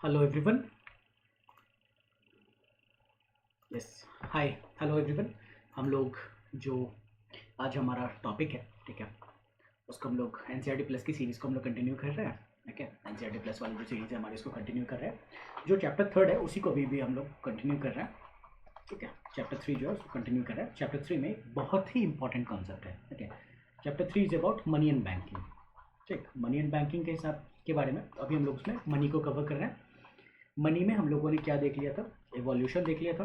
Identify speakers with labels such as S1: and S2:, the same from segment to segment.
S1: Hello everyone. Yes, हाय, hello everyone. हम लोग जो आज हमारा टॉपिक है, ठीक है, उसको हम लोग एनसीईआरटी प्लस की सीरीज़ को हम लोग कंटिन्यू कर रहे हैं। ठीक है, एनसीईआरटी प्लस वाली जो सीरीज़ है हमारी, इसको कंटिन्यू कर रहे हैं। जो चैप्टर थर्ड है उसी को भी हम लोग कंटिन्यू कर रहे हैं। ठीक है, चैप्टर थ्री जो है उसको कंटिन्यू कर रहे हैं। चैप्टर थ्री में एक बहुत ही इंपॉर्टेंट कॉन्सेप्ट है। ठीक है, chapter three is about money and banking. ठीक, मनी एंड बैंकिंग के हिसाब के बारे में अभी हम लोग उसमें मनी को कवर कर रहे हैं। मनी में हम लोगों ने क्या देख लिया था? एवोल्यूशन देख लिया था।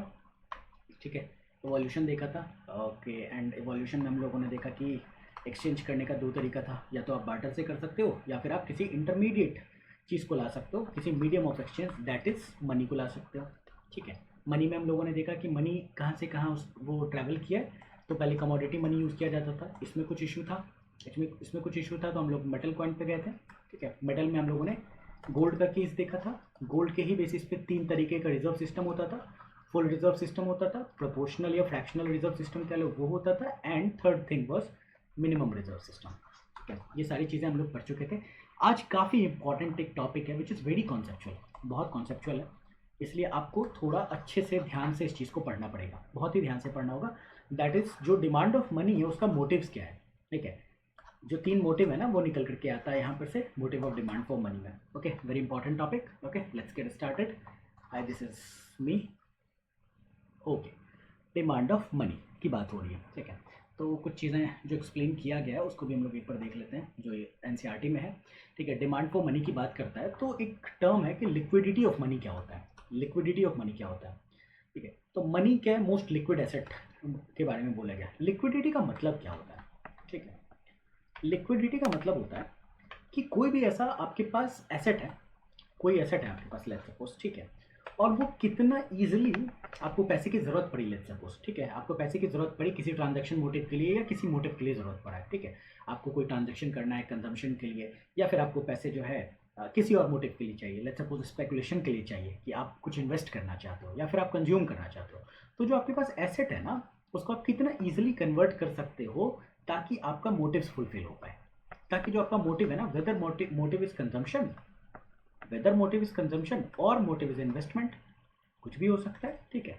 S1: ठीक है, एवोल्यूशन देखा था। ओके, एंड एवोल्यूशन में हम लोगों ने देखा कि एक्सचेंज करने का दो तरीका था, या तो आप बार्टर से कर सकते हो या फिर आप किसी इंटरमीडिएट चीज़ को ला सकते हो, किसी medium of exchange that is money को ला सकते हो। ठीक है, मनी में हम लोगों ने देखा कि मनी कहाँ से कहाँ वो ट्रैवल किया है। तो पहले कमोडिटी मनी यूज़ किया जाता था, इसमें कुछ इशू था। इसमें कुछ इशू था तो हम लोग मेटल कॉइन पे गए थे। ठीक है, मेटल में हम लोगों ने गोल्ड का केस देखा था। गोल्ड के ही बेसिस पे तीन तरीके का रिजर्व सिस्टम होता था। फुल रिजर्व सिस्टम होता था, प्रोपोर्शनल या फ्रैक्शनल रिजर्व सिस्टम कह लो वो होता था, and third thing was minimum reserve system. ठीक है, ये सारी चीज़ें हम लोग पढ़ चुके थे। आज काफ़ी इंपॉर्टेंट एक टॉपिक है विच इज़ वेरी कॉन्सेप्चुअल, बहुत कॉन्सेप्चुअल है। इसलिए आपको थोड़ा अच्छे से ध्यान से इस चीज़ को पढ़ना पड़ेगा, बहुत ही ध्यान से पढ़ना होगा। दैट इज़ जो डिमांड ऑफ मनी है उसका मोटिव्स क्या है। ठीक है, जो तीन मोटिव है ना वो निकल करके आता है यहाँ पर से, motive of demand for money में। Okay, very important topic. Okay, let's get started. Hi, this is me. Okay, demand of money की बात हो रही है। ठीक है, तो कुछ चीज़ें जो एक्सप्लेन किया गया है उसको भी हम लोग एक बार देख लेते हैं जो ये एनसीईआरटी में है। ठीक है, डिमांड फॉर मनी की बात करता है तो एक टर्म है कि लिक्विडिटी ऑफ मनी क्या होता है। लिक्विडिटी ऑफ मनी क्या होता है? ठीक है, तो मनी क्या है? मोस्ट लिक्विड एसेट के बारे में बोला गया। लिक्विडिटी का मतलब क्या होता है? ठीक है, लिक्विडिटी का मतलब होता है कि कोई भी ऐसा आपके पास एसेट है, कोई एसेट है आपके पास, लेट्स सपोज, ठीक है, और वो कितना इजीली आपको पैसे की ज़रूरत पड़ी, लेट्स सपोज, ठीक है, आपको पैसे की ज़रूरत पड़ी किसी ट्रांजैक्शन मोटिव के लिए या किसी मोटिव के लिए ज़रूरत पड़ा है। ठीक है, आपको कोई ट्रांजैक्शन करना है कंजम्पशन के लिए, या फिर आपको पैसे जो है किसी और मोटिव के लिए चाहिए, लेट्स सपोज स्पेकुलेशन के लिए चाहिए कि आप कुछ इन्वेस्ट करना चाहते हो या फिर आप कंज्यूम करना चाहते हो। तो जो आपके पास एसेट है ना, उसको आप कितना ईजिली कन्वर्ट कर सकते हो ताकि आपका मोटिव्स फुलफिल हो पाए। ताकि जो आपका मोटिव है ना, whether motive is consumption, whether motive is consumption और मोटिव इज इन्वेस्टमेंट, कुछ भी हो सकता है। ठीक है,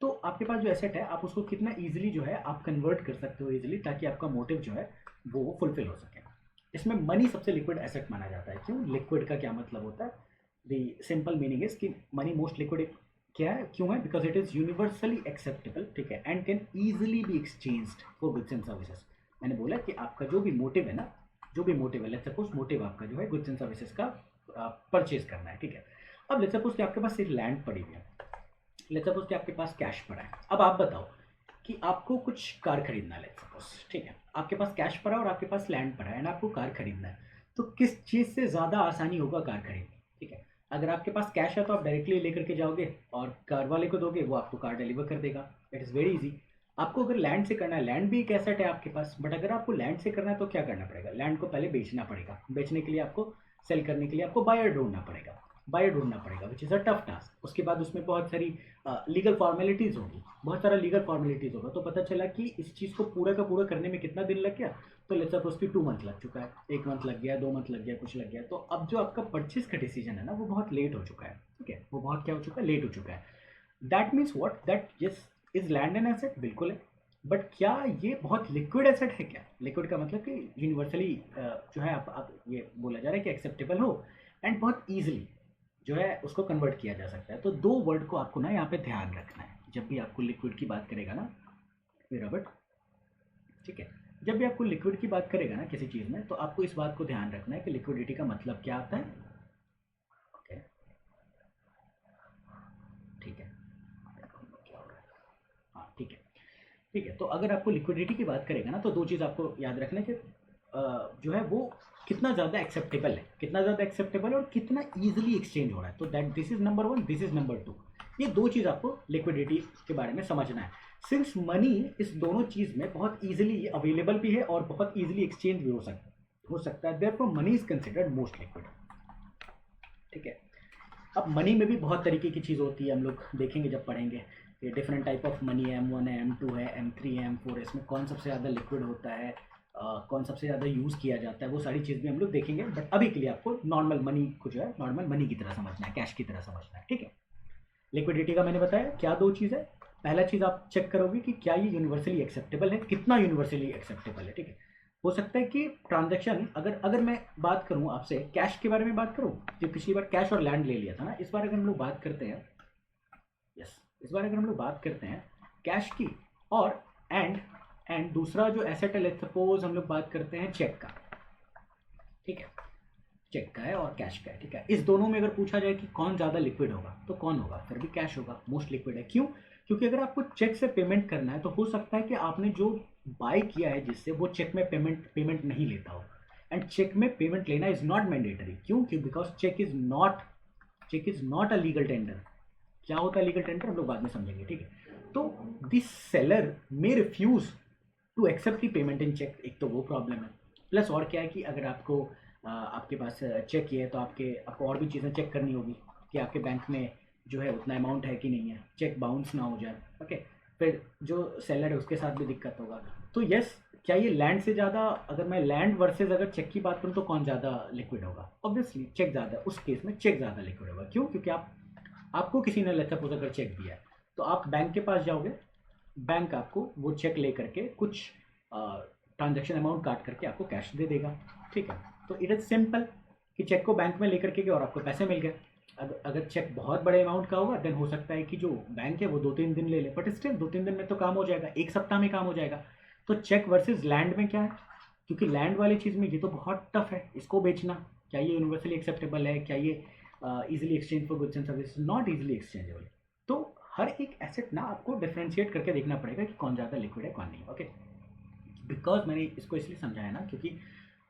S1: तो आपके पास जो एसेट है आप उसको कितना इजीली जो है आप कन्वर्ट कर सकते हो इजीली, ताकि आपका मोटिव जो है वो फुलफिल हो सके। इसमें मनी सबसे लिक्विड एसेट माना जाता है। क्यों? लिक्विड का क्या मतलब होता है? द सिंपल मीनिंग इज कि मनी मोस्ट लिक्विड क्या है, क्यों है? Because it is universally acceptable, ठीक है, and can easily B exchanged for goods and services. मैंने बोला कि आपका जो भी मोटिव है ना, जो भी मोटिव है, लेट्स सपोज मोटिव आपका जो है गुड्स एंड सर्विसेज का परचेज करना है। ठीक है, अब लेट्स सपोज कि आपके पास सिर्फ लैंड पड़ी हुई है, लेट्स सपोज कि आपके पास कैश पड़ा है। अब आप बताओ कि आपको कुछ कार खरीदना है, लेट्स सपोज, ठीक है, आपके पास कैश पड़ा है और आपके पास लैंड पड़ा है एंड आपको कार खरीदना है। तो किस चीज़ से ज़्यादा आसानी होगा कार खरीदनी? ठीक है, अगर आपके पास कैश है तो आप डायरेक्टली लेकर के जाओगे और कार वाले को दोगे, वो आपको कार डिलीवर कर देगा। It is very easy. आपको अगर लैंड से करना है, लैंड भी एक एसेट है आपके पास, बट अगर आपको लैंड से करना है तो क्या करना पड़ेगा? लैंड को पहले बेचना पड़ेगा, बेचने के लिए आपको, सेल करने के लिए आपको बायर ढूंढना पड़ेगा, बायर ढूंढना पड़ेगा, which is a tough task. उसके बाद उसमें बहुत सारी लीगल फॉर्मेलिटीज़ होगी, बहुत सारा लीगल फॉर्मेलिटीज़ होगा। तो पता चला कि इस चीज़ को पूरा का पूरा करने में कितना दिन लग गया? तो लेट्स सपोज कि 2 मंथ लग चुका है, 1 मंथ लग गया, 2 मंथ लग गया, कुछ लग गया। तो अब जो आपका परचेज का डिसीजन है ना, वो बहुत लेट हो चुका है। ठीक है, वो बहुत क्या हो चुका है? लेट हो चुका है। That means what? That yes, is land an asset, बिल्कुल है, बट क्या ये बहुत लिक्विड एसेट है? क्या लिक्विड का मतलब कि यूनिवर्सली जो है आप ये बोला जा रहा है कि एक्सेप्टेबल हो एंड बहुत ईजिली जो है उसको कन्वर्ट किया जा सकता है। तो दो वर्ड को आपको ना यहाँ पे ध्यान रखना है जब भी आपको लिक्विड की बात करेगा ना रॉबर्ट। ठीक है, जब भी आपको लिक्विड की बात करेगा ना किसी चीज़ में, तो आपको इस बात को ध्यान रखना है कि लिक्विडिटी का मतलब क्या आता है। ओके, ठीक है, क्या हो रहा है? हाँ, ठीक है, ठीक है। तो अगर आपको लिक्विडिटी की बात करेगा ना, तो दो चीज़ आपको याद रखना है कि जो है वो कितना ज़्यादा एक्सेप्टेबल है, कितना ज़्यादा एक्सेप्टेबल है और कितना ईजिली एक्सचेंज हो रहा है। तो that this is number one, this is number two. ये दो चीज़ आपको लिक्विडिटी के बारे में समझना है। सिंस मनी इस दोनों चीज़ में बहुत ईजिली अवेलेबल भी है और बहुत ईजिली एक्सचेंज भी हो सकता है, therefore money is considered most liquid. ठीक है, अब मनी में भी बहुत तरीके की चीज़ होती है, हम लोग देखेंगे जब पढ़ेंगे। ये डिफरेंट टाइप ऑफ मनी है, M1 है, M2 है, M3 है, M4 है। इसमें कौन सबसे ज़्यादा लिक्विड होता है? कौन सबसे ज़्यादा यूज़ किया जाता है, वो सारी चीज़ भी हम लोग देखेंगे। बट अभी के लिए आपको नॉर्मल मनी को जो है नॉर्मल मनी की तरह समझना है, कैश की तरह समझना है, ठीक है। लिक्विडिटी का मैंने बताया क्या दो चीज़ है। पहला चीज़ आप चेक करोगे कि क्या ये यूनिवर्सली एक्सेप्टेबल है, कितना यूनिवर्सली एक्सेप्टेबल है, ठीक है। हो सकता है कि ट्रांजैक्शन, अगर अगर मैं बात करूं आपसे कैश के बारे में बात करूं, जो पिछली बार कैश और लैंड ले लिया था ना, इस बार अगर हम लोग बात करते हैं, यस, इस बार अगर हम लोग बात करते हैं कैश की, और एंड दूसरा जो एसेट है, लेट्स सपोज हम लोग बात करते हैं चेक का, ठीक है, चेक का है और कैश का है, ठीक है। इस दोनों में अगर पूछा जाए कि कौन ज़्यादा लिक्विड होगा, तो कौन होगा, फिर भी कैश होगा, मोस्ट लिक्विड है। क्यों? क्योंकि अगर आपको चेक से पेमेंट करना है तो हो सकता है कि आपने जो बाय किया है जिससे, वो चेक में पेमेंट नहीं लेता हो। एंड चेक में पेमेंट लेना इज नॉट मैंडेटरी। क्यों? Because cheque is not a legal tender. क्या होता है लीगल टेंडर, हम लोग बाद में समझेंगे, ठीक है। तो this seller may refuse to accept the payment in cheque, एक तो वो प्रॉब्लम है। प्लस और क्या है कि अगर आपको आपके पास चेक ही है तो आपको और भी चीज़ें चेक करनी होगी कि आपके बैंक में जो है उतना अमाउंट है कि नहीं है, चेक बाउंस ना हो जाए, ओके। फिर जो सेलर है उसके साथ भी दिक्कत होगा। तो यस, क्या ये लैंड से ज़्यादा, अगर मैं लैंड वर्सेज अगर चेक की बात करूँ तो कौन ज़्यादा लिक्विड होगा? ऑब्वियसली चेक ज़्यादा, उस केस में चेक ज़्यादा लिक्विड होगा। क्यों? क्योंकि आपको किसी ने लेट्स सपोज अगर चेक दिया है, तो आप बैंक के पास जाओगे, बैंक आपको वो चेक ले करके कुछ ट्रांजेक्शन अमाउंट काट करके आपको कैश दे देगा, ठीक है। तो इट इज़ सिंपल कि चेक को बैंक में लेकर के गए और आपको पैसे मिल गए। अगर चेक बहुत बड़े अमाउंट का होगा देन हो सकता है कि जो बैंक है वो 2-3 दिन ले ले, बट स्टिल 2-3 दिन में तो काम हो जाएगा, एक सप्ताह में काम हो जाएगा। तो चेक वर्सेज लैंड में क्या है, क्योंकि लैंड वाली चीज़ में ये तो बहुत टफ है इसको बेचना। क्या ये यूनिवर्सली एक्सेप्टेबल है? क्या ये easily exchange for goods and service? Not easily exchangeable. तो हर एक एसेट ना आपको डिफ्रेंशिएट करके देखना पड़ेगा कि कौन ज़्यादा लिक्विड है कौन नहीं, ओके। बिकॉज मैंने इसको इसलिए समझाया ना क्योंकि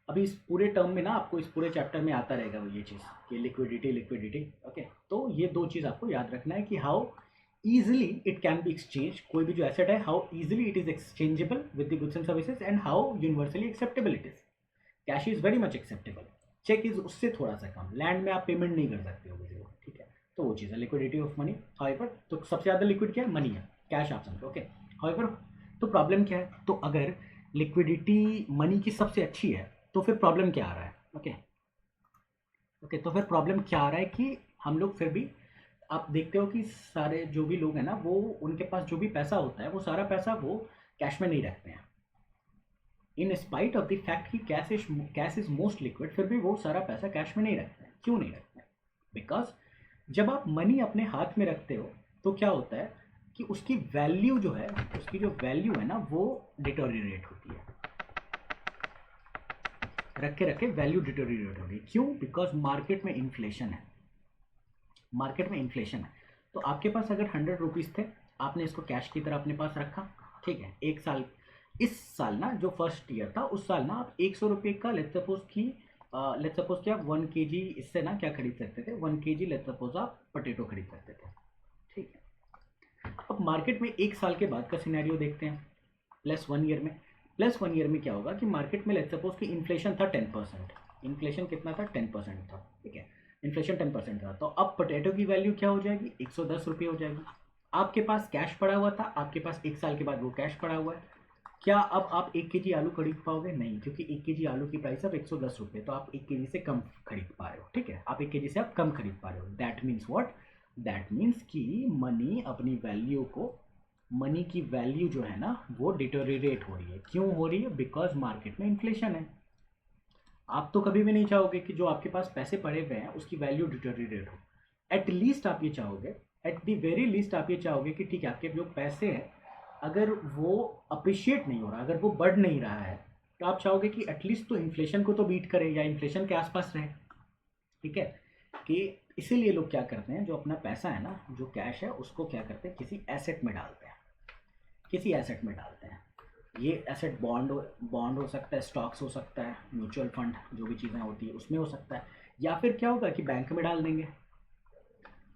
S1: अभी इस पूरे टर्म में ना आपको इस पूरे चैप्टर में आता रहेगा वो ये चीज़ कि लिक्विडिटी, ओके। तो ये दो चीज़ आपको याद रखना है कि how easily it can be exchanged, कोई भी जो एसेट है how easily it is exchangeable with the goods and services and how universally acceptable it is. Cash is very much acceptable, cheque is उससे थोड़ा सा कम। लैंड में आप payment नहीं कर सकते हो किसी को, ठीक है। तो वो चीज़ है लिक्विडिटी ऑफ मनी। हाउएवर तो सबसे ज़्यादा लिक्विड क्या है? मनी है, कैश आप समझो, ओके। हाउएवर तो प्रॉब्लम क्या है? तो अगर लिक्विडिटी मनी की सबसे अच्छी है तो फिर प्रॉब्लम क्या आ रहा है, ओके ओके। तो फिर प्रॉब्लम क्या आ रहा है कि हम लोग फिर भी, आप देखते हो कि सारे जो भी लोग हैं ना, वो उनके पास जो भी पैसा होता है वो सारा पैसा वो कैश में नहीं रखते हैं। इन स्पाइट ऑफ द फैक्ट कि कैश इज मोस्ट लिक्विड, फिर भी वो सारा पैसा कैश में नहीं रखते हैं। क्यों नहीं रखते हैं? बिकॉज जब आप मनी अपने हाथ में रखते हो तो क्या होता है कि उसकी वैल्यू जो है, उसकी जो वैल्यू है ना, वो डिटोरिएट होती है। रख के वैल्यू डिटोरिएट होगी। क्यों? बिकॉज मार्केट में इन्फ्लेशन है, मार्केट में इन्फ्लेशन है। तो आपके पास अगर 100 रुपीज़ थे, आपने इसको कैश की तरह अपने पास रखा, ठीक है। एक साल, इस साल ना जो फर्स्ट ईयर था उस साल ना आप 100 रुपये का लेट्स सपोज कि आप 1 kg इससे ना क्या खरीद सकते थे, 1 kg लेट्स सपोज आप पोटैटो खरीद सकते थे, ठीक है। अब मार्केट में एक साल के बाद का सिनेरियो देखते हैं, प्लस 1 ईयर में क्या होगा कि मार्केट में लेट्स सपोज कि इन्फ्लेशन था 10%। इन्फ्लेशन कितना था? 10% था, ठीक है। इन्फ्लेशन 10% था, तो अब पोटैटो की वैल्यू क्या हो जाएगी? 110 रुपये हो जाएगी। आपके पास कैश पड़ा हुआ था, आपके पास एक साल के बाद वो कैश पड़ा हुआ है। क्या अब आप 1 kg आलू खरीद पाओगे? नहीं, क्योंकि 1 kg आलू की प्राइस अब 110 रुपये, तो आप 1 kg से कम खरीद पा रहे हो, ठीक है। आप 1 kg से आप कम खरीद पा रहे हो। That means what? That means कि मनी अपनी वैल्यू को, मनी की वैल्यू जो है ना वो डिटोरिएट हो रही है। क्यों हो रही है? बिकॉज मार्केट में इन्फ्लेशन है। आप तो कभी भी नहीं चाहोगे कि जो आपके पास पैसे पड़े हुए हैं उसकी वैल्यू डिटोरिएट हो। एटलीस्ट आप ये चाहोगे, एट दी वेरी लीस्ट आप ये चाहोगे कि ठीक है, आपके जो पैसे हैं अगर वो अप्रिशिएट नहीं हो रहा, अगर वो बढ़ नहीं रहा है, तो आप चाहोगे कि एटलीस्ट तो इन्फ्लेशन को तो बीट करे या इन्फ्लेशन के आसपास रहे, ठीक है। कि इसीलिए लोग क्या करते हैं, जो अपना पैसा है ना, जो कैश है, उसको क्या करते हैं, किसी एसेट में डालते हैं, किसी एसेट में डालते हैं। ये एसेट बॉन्ड हो सकता है, स्टॉक्स हो सकता है, म्यूचुअल फंड जो भी चीज़ें होती है उसमें हो सकता है, या फिर क्या होगा कि बैंक में डाल देंगे।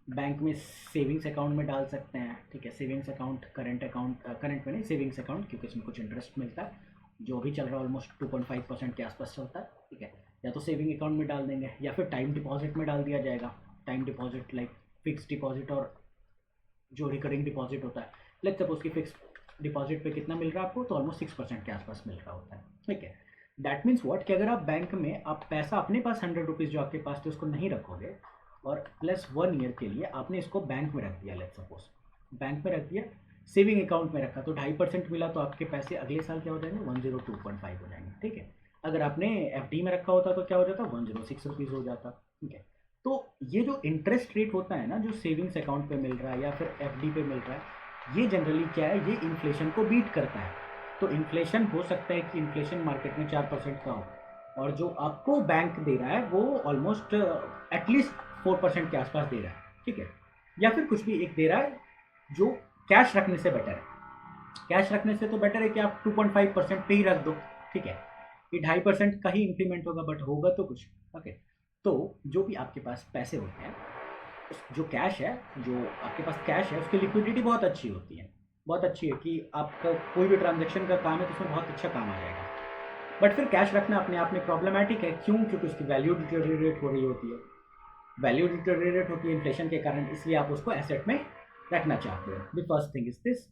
S1: बैंक में सेविंग्स अकाउंट में डाल सकते हैं, ठीक है। Savings account, current account, current में नहीं, सेविंग्स अकाउंट, क्योंकि इसमें कुछ इंटरेस्ट मिलता है, जो भी चल रहा है ऑलमोस्ट 2.5% के आसपास चलता है, ठीक है। या तो सेविंग अकाउंट में डाल देंगे या फिर टाइम डिपॉजिट में डाल दिया जाएगा। Time deposit like fix deposit और जो रिकरिंग डिपॉजिट होता है, लेट्स सपोज कि डिपॉजिट पे कितना मिल रहा है आपको, तो ऑलमोस्ट 6% के आसपास मिल रहा होता है, ठीक है। दैट मीन्स व्हाट, कि अगर आप बैंक में आप पैसा अपने पास 100 रुपीज़ जो आपके पास थे उसको नहीं रखोगे, और प्लस 1 ईयर के लिए आपने इसको बैंक में रख दिया, लेट्स सपोज बैंक में रख दिया, सेविंग अकाउंट में रखा, तो 2.5% मिला, तो आपके पैसे अगले साल क्या हो जाएंगे, 102.5 हो जाएंगे, ठीक है। अगर आपने एफडी में रखा होता तो क्या हो जाता, 106 रुपीज़ हो जाता, ठीक है। तो ये जो इंटरेस्ट रेट होता है ना, जो सेविंग्स अकाउंट पे मिल रहा है या फिर एफडी पे मिल रहा है, ये जनरली क्या है, ये इन्फ्लेशन को बीट करता है। तो इन्फ्लेशन हो सकता है कि इन्फ्लेशन मार्केट में 4% का हो, और जो आपको बैंक दे रहा है वो ऑलमोस्ट एटलीस्ट 4% के आसपास दे रहा है, ठीक है। या फिर कुछ भी एक दे रहा है जो कैश रखने से बेटर है। कैश रखने से तो बेटर है कि आप 2.5% पे ही रख दो, ठीक है। ये 2.5% का ही इंक्रीमेंट होगा, बट होगा तो कुछ, ओके। तो जो भी आपके पास पैसे होते हैं, जो कैश है, जो आपके पास कैश है, उसकी लिक्विडिटी बहुत अच्छी होती है, बहुत अच्छी है, कि आपका कोई भी ट्रांजेक्शन का काम है तो उसमें बहुत अच्छा काम आ जाएगा। बट फिर कैश रखना अपने आप में प्रॉब्लमेटिक है, क्यों, क्योंकि उसकी वैल्यू डिटोरिएट हो रही होती है, वैल्यू डिटोरिएट होती है इन्फ्लेशन के कारण, इसलिए आप उसको एसेट में रखना चाहते हो। The first thing is this.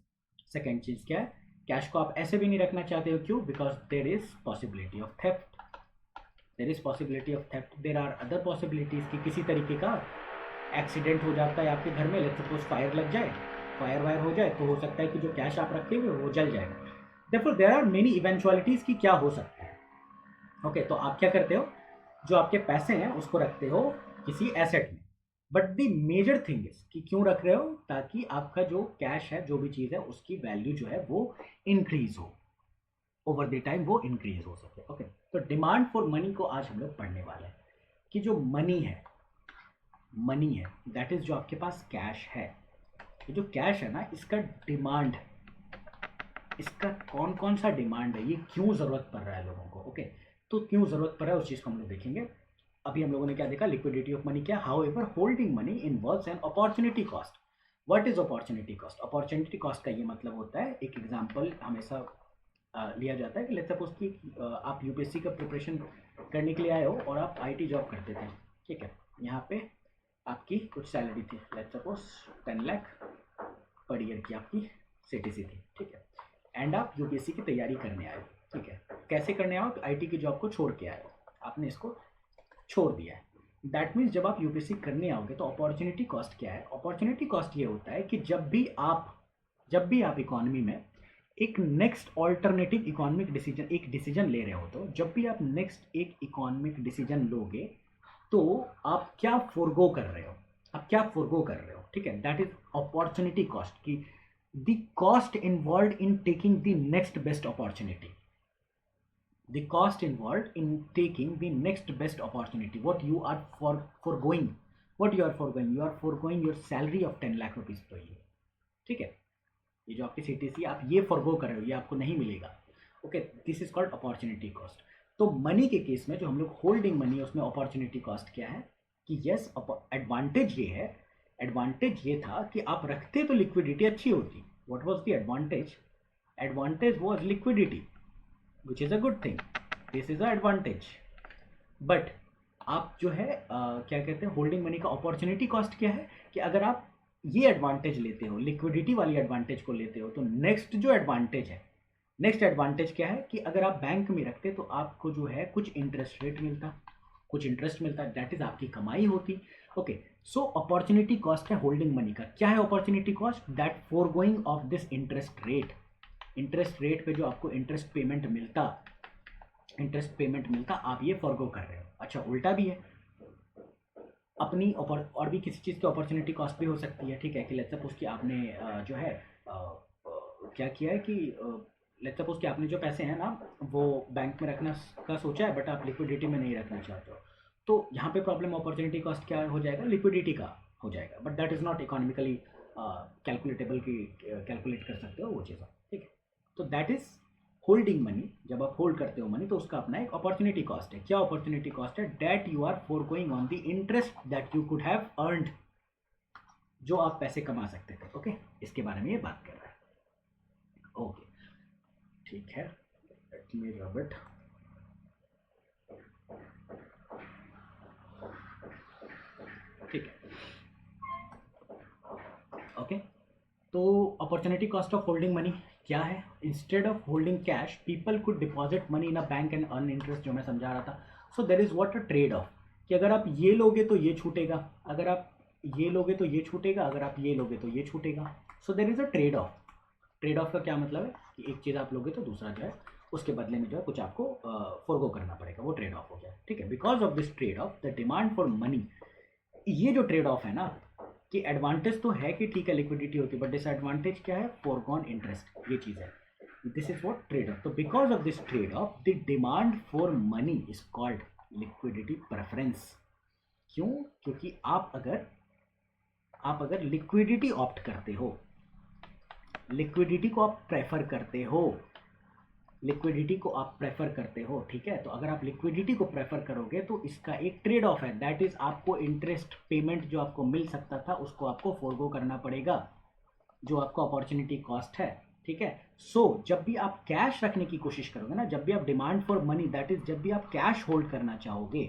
S1: Second चीज़ क्या है, कैश को आप ऐसे भी नहीं रखना चाहते हो, क्यों, because there is possibility of theft, there is possibility of theft, there are other possibilities कि किसी तरीके का एक्सीडेंट हो जाता है आपके घर में, लेट्स सपोज फायर लग जाए, फायर वायर हो जाए, तो हो सकता है कि जो कैश आप रखे हुए वो जल जाएगा। देयरफॉर देयर आर मेनी इवेंचुअलिटीज की क्या हो सकता है, ओके। तो आप क्या करते हो, जो आपके पैसे हैं उसको रखते हो किसी एसेट में, but the major thing is कि क्यों रख रहे हो, ताकि आपका जो कैश है, जो भी चीज़ है, उसकी वैल्यू जो है वो इंक्रीज हो, ओवर द टाइम वो इंक्रीज हो सके, ओके। तो डिमांड फॉर मनी को आज हम लोग पढ़ने वाले हैं, कि जो मनी है, मनी है दैट इज जो आपके पास कैश है, ये जो कैश है ना, इसका डिमांड, इसका कौन कौन सा डिमांड है, ये क्यों ज़रूरत पड़ रहा है लोगों को, ओके। तो क्यों ज़रूरत पड़ रहा है उस चीज़ को हम लोग देखेंगे। अभी हम लोगों ने क्या देखा, लिक्विडिटी ऑफ मनी क्या, how ever holding money involves an opportunity cost. What is opportunity cost, opportunity cost का ये मतलब होता है, एक एग्जांपल हमेशा लिया जाता है कि लेट्स सपोज कि आप यूपीएससी का प्रिपरेशन करने के लिए आए हो और आप आईटी जॉब करते थे, ठीक है। यहाँ पे आपकी कुछ सैलरी थी, let's suppose 10 lakh per year की आपकी सीटीसी थी, ठीक है। एंड आप यूपीएससी की तैयारी करने आए हो, ठीक है। कैसे करने आओ, आईटी की जॉब को छोड़ के आए हो, आपने इसको छोड़ दिया है। दैट मीन्स जब आप यूपीएससी करने आओगे तो अपॉर्चुनिटी कॉस्ट क्या है, अपॉर्चुनिटी कॉस्ट ये होता है कि जब भी आप इकोनॉमी में एक नेक्स्ट ऑल्टरनेटिव इकोनॉमिक डिसीजन, एक डिसीजन ले रहे हो, तो जब भी आप नेक्स्ट एक इकोनॉमिक डिसीजन लोगे, तो आप क्या फोरगो कर रहे हो, आप क्या फोरगो कर रहे हो, ठीक है। दैट इज अपॉर्चुनिटी कॉस्ट, की the cost involve in taking the next best opportunity, the cost involved in taking the next best opportunity, what you are foregoing, what you are foregoing your salary of 10 lakh rupees per year, ठीक है। ये जो आपकी CTC आप ये forgo कर रहे हो, ये आपको नहीं मिलेगा, okay. This is called opportunity cost. तो मनी के केस में जो हम लोग होल्डिंग मनी है उसमें अपॉर्चुनिटी कॉस्ट क्या है, कि यस, एडवांटेज ये है, एडवांटेज ये था कि आप रखते तो लिक्विडिटी अच्छी होती। What was the advantage, advantage was liquidity, which is a good thing, this is a advantage. But आप जो है क्या कहते हैं, होल्डिंग मनी का अपॉर्चुनिटी कॉस्ट क्या है, कि अगर आप ये एडवांटेज लेते हो, लिक्विडिटी वाली एडवांटेज को लेते हो, तो नेक्स्ट जो एडवांटेज है, नेक्स्ट एडवांटेज क्या है, कि अगर आप बैंक में रखते तो आपको जो है कुछ इंटरेस्ट रेट मिलता, कुछ इंटरेस्ट मिलता, दैट इज आपकी कमाई होती, ओके। सो अपॉर्चुनिटी कॉस्ट है होल्डिंग मनी का, क्या है opportunity cost, that four going of this interest rate, interest rate पे जो आपको इंटरेस्ट पेमेंट मिलता, इंटरेस्ट पेमेंट मिलता, आप ये फॉरगो कर रहे हो। अच्छा, उल्टा भी है, अपनी और भी किसी चीज़ की अपॉर्चुनिटी कॉस्ट भी हो सकती है, ठीक है। कि लेट्स सपोज कि आपने जो है क्या किया है कि लेट्स सपोज कि आपने जो पैसे हैं ना वो बैंक में रखना का सोचा है, बट आप लिक्विडिटी में नहीं रखना चाहते हो, तो यहाँ पे प्रॉब्लम, अपॉर्चुनिटी कॉस्ट क्या हो जाएगा, लिक्विडिटी का हो जाएगा, but that is not economically calculatable, की कैलकुलेट कर सकते हो वो चीज़, ठीक है। तो दैट इज होल्डिंग मनी, जब आप होल्ड करते हो मनी तो उसका अपना एक अपॉर्चुनिटी कॉस्ट है। क्या अपॉर्चुनिटी कॉस्ट है, that you are forgoing on the interest that you could have earned, जो आप पैसे कमा सकते थे, ओके। इसके बारे में ये बात कर रहा है, ओके, ठीक है। लेट मी रब इट, ठीक है, ओके। तो opportunity cost of holding money क्या है, instead of holding cash people could deposit money in a bank and earn interest, जो मैं समझा रहा था. So there is what a trade off, कि अगर आप ये लोगे तो ये छूटेगा, अगर आप ये लोगे तो ये छूटेगा, अगर आप ये लोगे तो ये छूटेगा. So there is a trade off. Trade off का क्या मतलब है कि एक चीज़ आप लोगे तो दूसरा जो है उसके बदले में जो है कुछ आपको फोरगो करना पड़ेगा, वो ट्रेड ऑफ हो गया. ठीक है, because of this trade off the demand for money. ये जो ट्रेड ऑफ है ना, कि एडवांटेज तो है कि ठीक है लिक्विडिटी होती है, बट डिसएडवांटेज क्या है, फोरगॉन इंटरेस्ट, ये चीज़ है. This is what trade off. तो because of this trade off the demand for money is called liquidity preference. क्यों? क्योंकि आप अगर लिक्विडिटी ऑप्ट करते हो, लिक्विडिटी को आप प्रेफर करते हो, लिक्विडिटी को आप प्रेफर करते हो, ठीक है, तो अगर आप लिक्विडिटी को प्रेफर करोगे तो इसका एक ट्रेड ऑफ है, दैट इज आपको इंटरेस्ट पेमेंट जो आपको मिल सकता था उसको आपको फोरगो करना पड़ेगा, जो आपका अपॉर्चुनिटी कॉस्ट है. ठीक है. सो जब भी आप कैश रखने की कोशिश करोगे ना, जब भी आप demand for money, that is जब भी आप कैश होल्ड करना चाहोगे,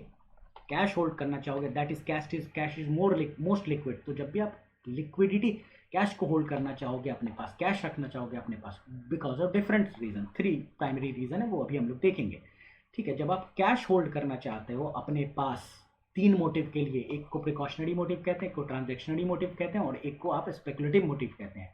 S1: कैश होल्ड करना चाहोगे, that is cash is most liquid. तो जब भी आप लिक्विडिटी कैश को होल्ड करना चाहोगे अपने पास, कैश रखना चाहोगे अपने पास, because of different reason, 3 primary reason है, वो अभी हम लोग देखेंगे. ठीक है. जब आप कैश होल्ड करना चाहते हो अपने पास 3 मोटिव के लिए, एक को प्रिकॉशनरी मोटिव कहते हैं, एक को ट्रांजेक्शनरी मोटिव कहते हैं और एक को आप स्पेकुलेटिव मोटिव कहते हैं.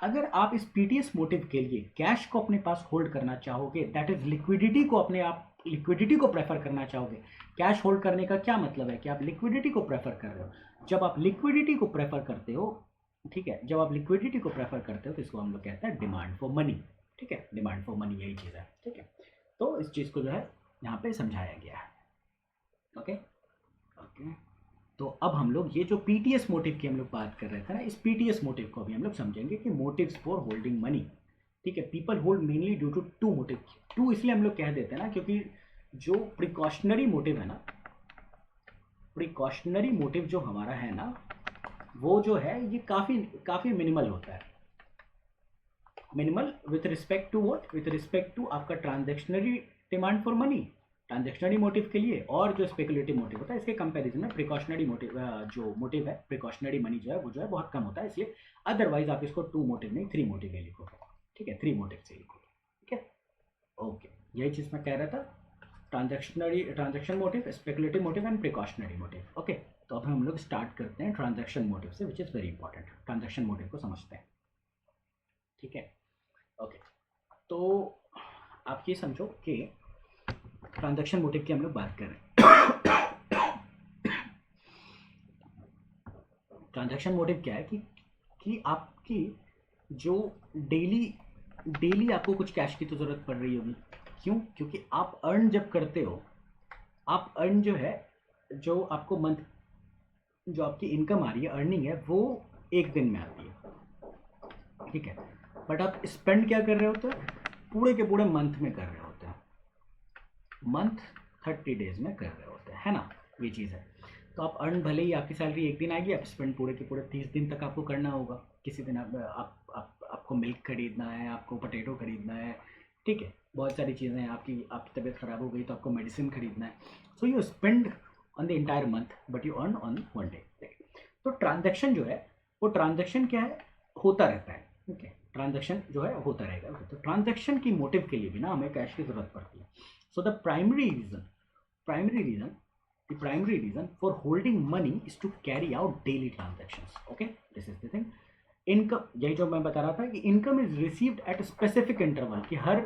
S1: अगर आप इस पीटीएस मोटिव के लिए कैश को अपने पास होल्ड करना चाहोगे, दैट इज लिक्विडिटी को अपने आप लिक्विडिटी को प्रेफर करना चाहोगे. कैश होल्ड करने का क्या मतलब है कि आप लिक्विडिटी को प्रेफर कर रहे हो. जब आप लिक्विडिटी को प्रेफर करते हो, ठीक है, जब आप लिक्विडिटी को प्रेफर करते हो तो इसको हम लोग कहते हैं डिमांड फॉर मनी. ठीक है, डिमांड फॉर मनी यही चीज़ है. ठीक है, तो इस चीज़ को जो है यहाँ पे समझाया गया है. Okay okay. तो अब हम लोग ये जो पीटीएस मोटिव की हम लोग बात कर रहे थे ना, इस पीटीएस मोटिव को अभी हम लोग समझेंगे कि मोटिव्स फॉर होल्डिंग मनी. ठीक है, people hold mainly due to 2 motive. 2 इसलिए हम लोग कह देते हैं ना क्योंकि जो प्रिकॉशनरी मोटिव है ना, प्रिकॉशनरी मोटिव जो हमारा है ना, वो जो है ये काफ़ी मिनिमल होता है. Minimal with respect to what, with respect to आपका transactionary demand for money, transactionary motive के लिए, और जो स्पेकुलेटिव मोटिव होता है इसके कंपैरिजन में प्रिकॉशनरी मोटिव जो मोटिव है, प्रिकॉशनरी मनी जो है वो जो है बहुत कम होता है. इसलिए अदरवाइज आप इसको 2 मोटिव नहीं 3 मोटिव ले लिखोगे. ठीक है, 3 मोटिव से लिखोगे. ठीक है, ओके. यही चीज़ मैं कह रहा था, transaction motive, speculative motive and precautionary motive. Okay, तो अब हम लोग स्टार्ट करते हैं ट्रांजैक्शन मोटिव से, विच is very important. Transaction motive को समझते हैं. ठीक है, ओके. तो आप ये समझो कि ट्रांजैक्शन मोटिव की हम लोग बात कर रहे हैं. ट्रांजैक्शन मोटिव क्या है कि आपकी जो डेली आपको कुछ कैश की तो ज़रूरत पड़ रही होगी. क्यों? क्योंकि आप अर्न जब करते हो, आप अर्न जो है, जो आपको मंथ जो आपकी इनकम आ रही है, अर्निंग है, वो एक दिन में आती है. ठीक है, बट आप स्पेंड क्या कर रहे होते हैं, पूरे के पूरे मंथ में कर रहे होते हैं. मंथ 30 डेज में कर रहे होते हैं, है ना, ये चीज़ है. तो आप अर्न भले ही आपकी सैलरी एक दिन आएगी, आप स्पेंड पूरे के पूरे 30 दिन तक आपको करना होगा. किसी दिन आपको मिल्क खरीदना है, आपको पोटैटो खरीदना है. ठीक है, बहुत सारी चीज़ें हैं. आपकी तबीयत ख़राब हो गई तो आपको मेडिसिन खरीदना है. So you spend on the entire month but you earn on 1 day. तो ट्रांजैक्शन जो है, वो ट्रांजैक्शन क्या है, होता रहता है. ओके, ट्रांजैक्शन जो है होता रहेगा. तो ट्रांजैक्शन की मोटिव के लिए भी ना हमें कैश की ज़रूरत पड़ती है. So the primary reason for holding money is to carry out daily transactions. Okay, this is the thing. Income, यही जो मैं बता रहा था कि income is received at specific interval, कि हर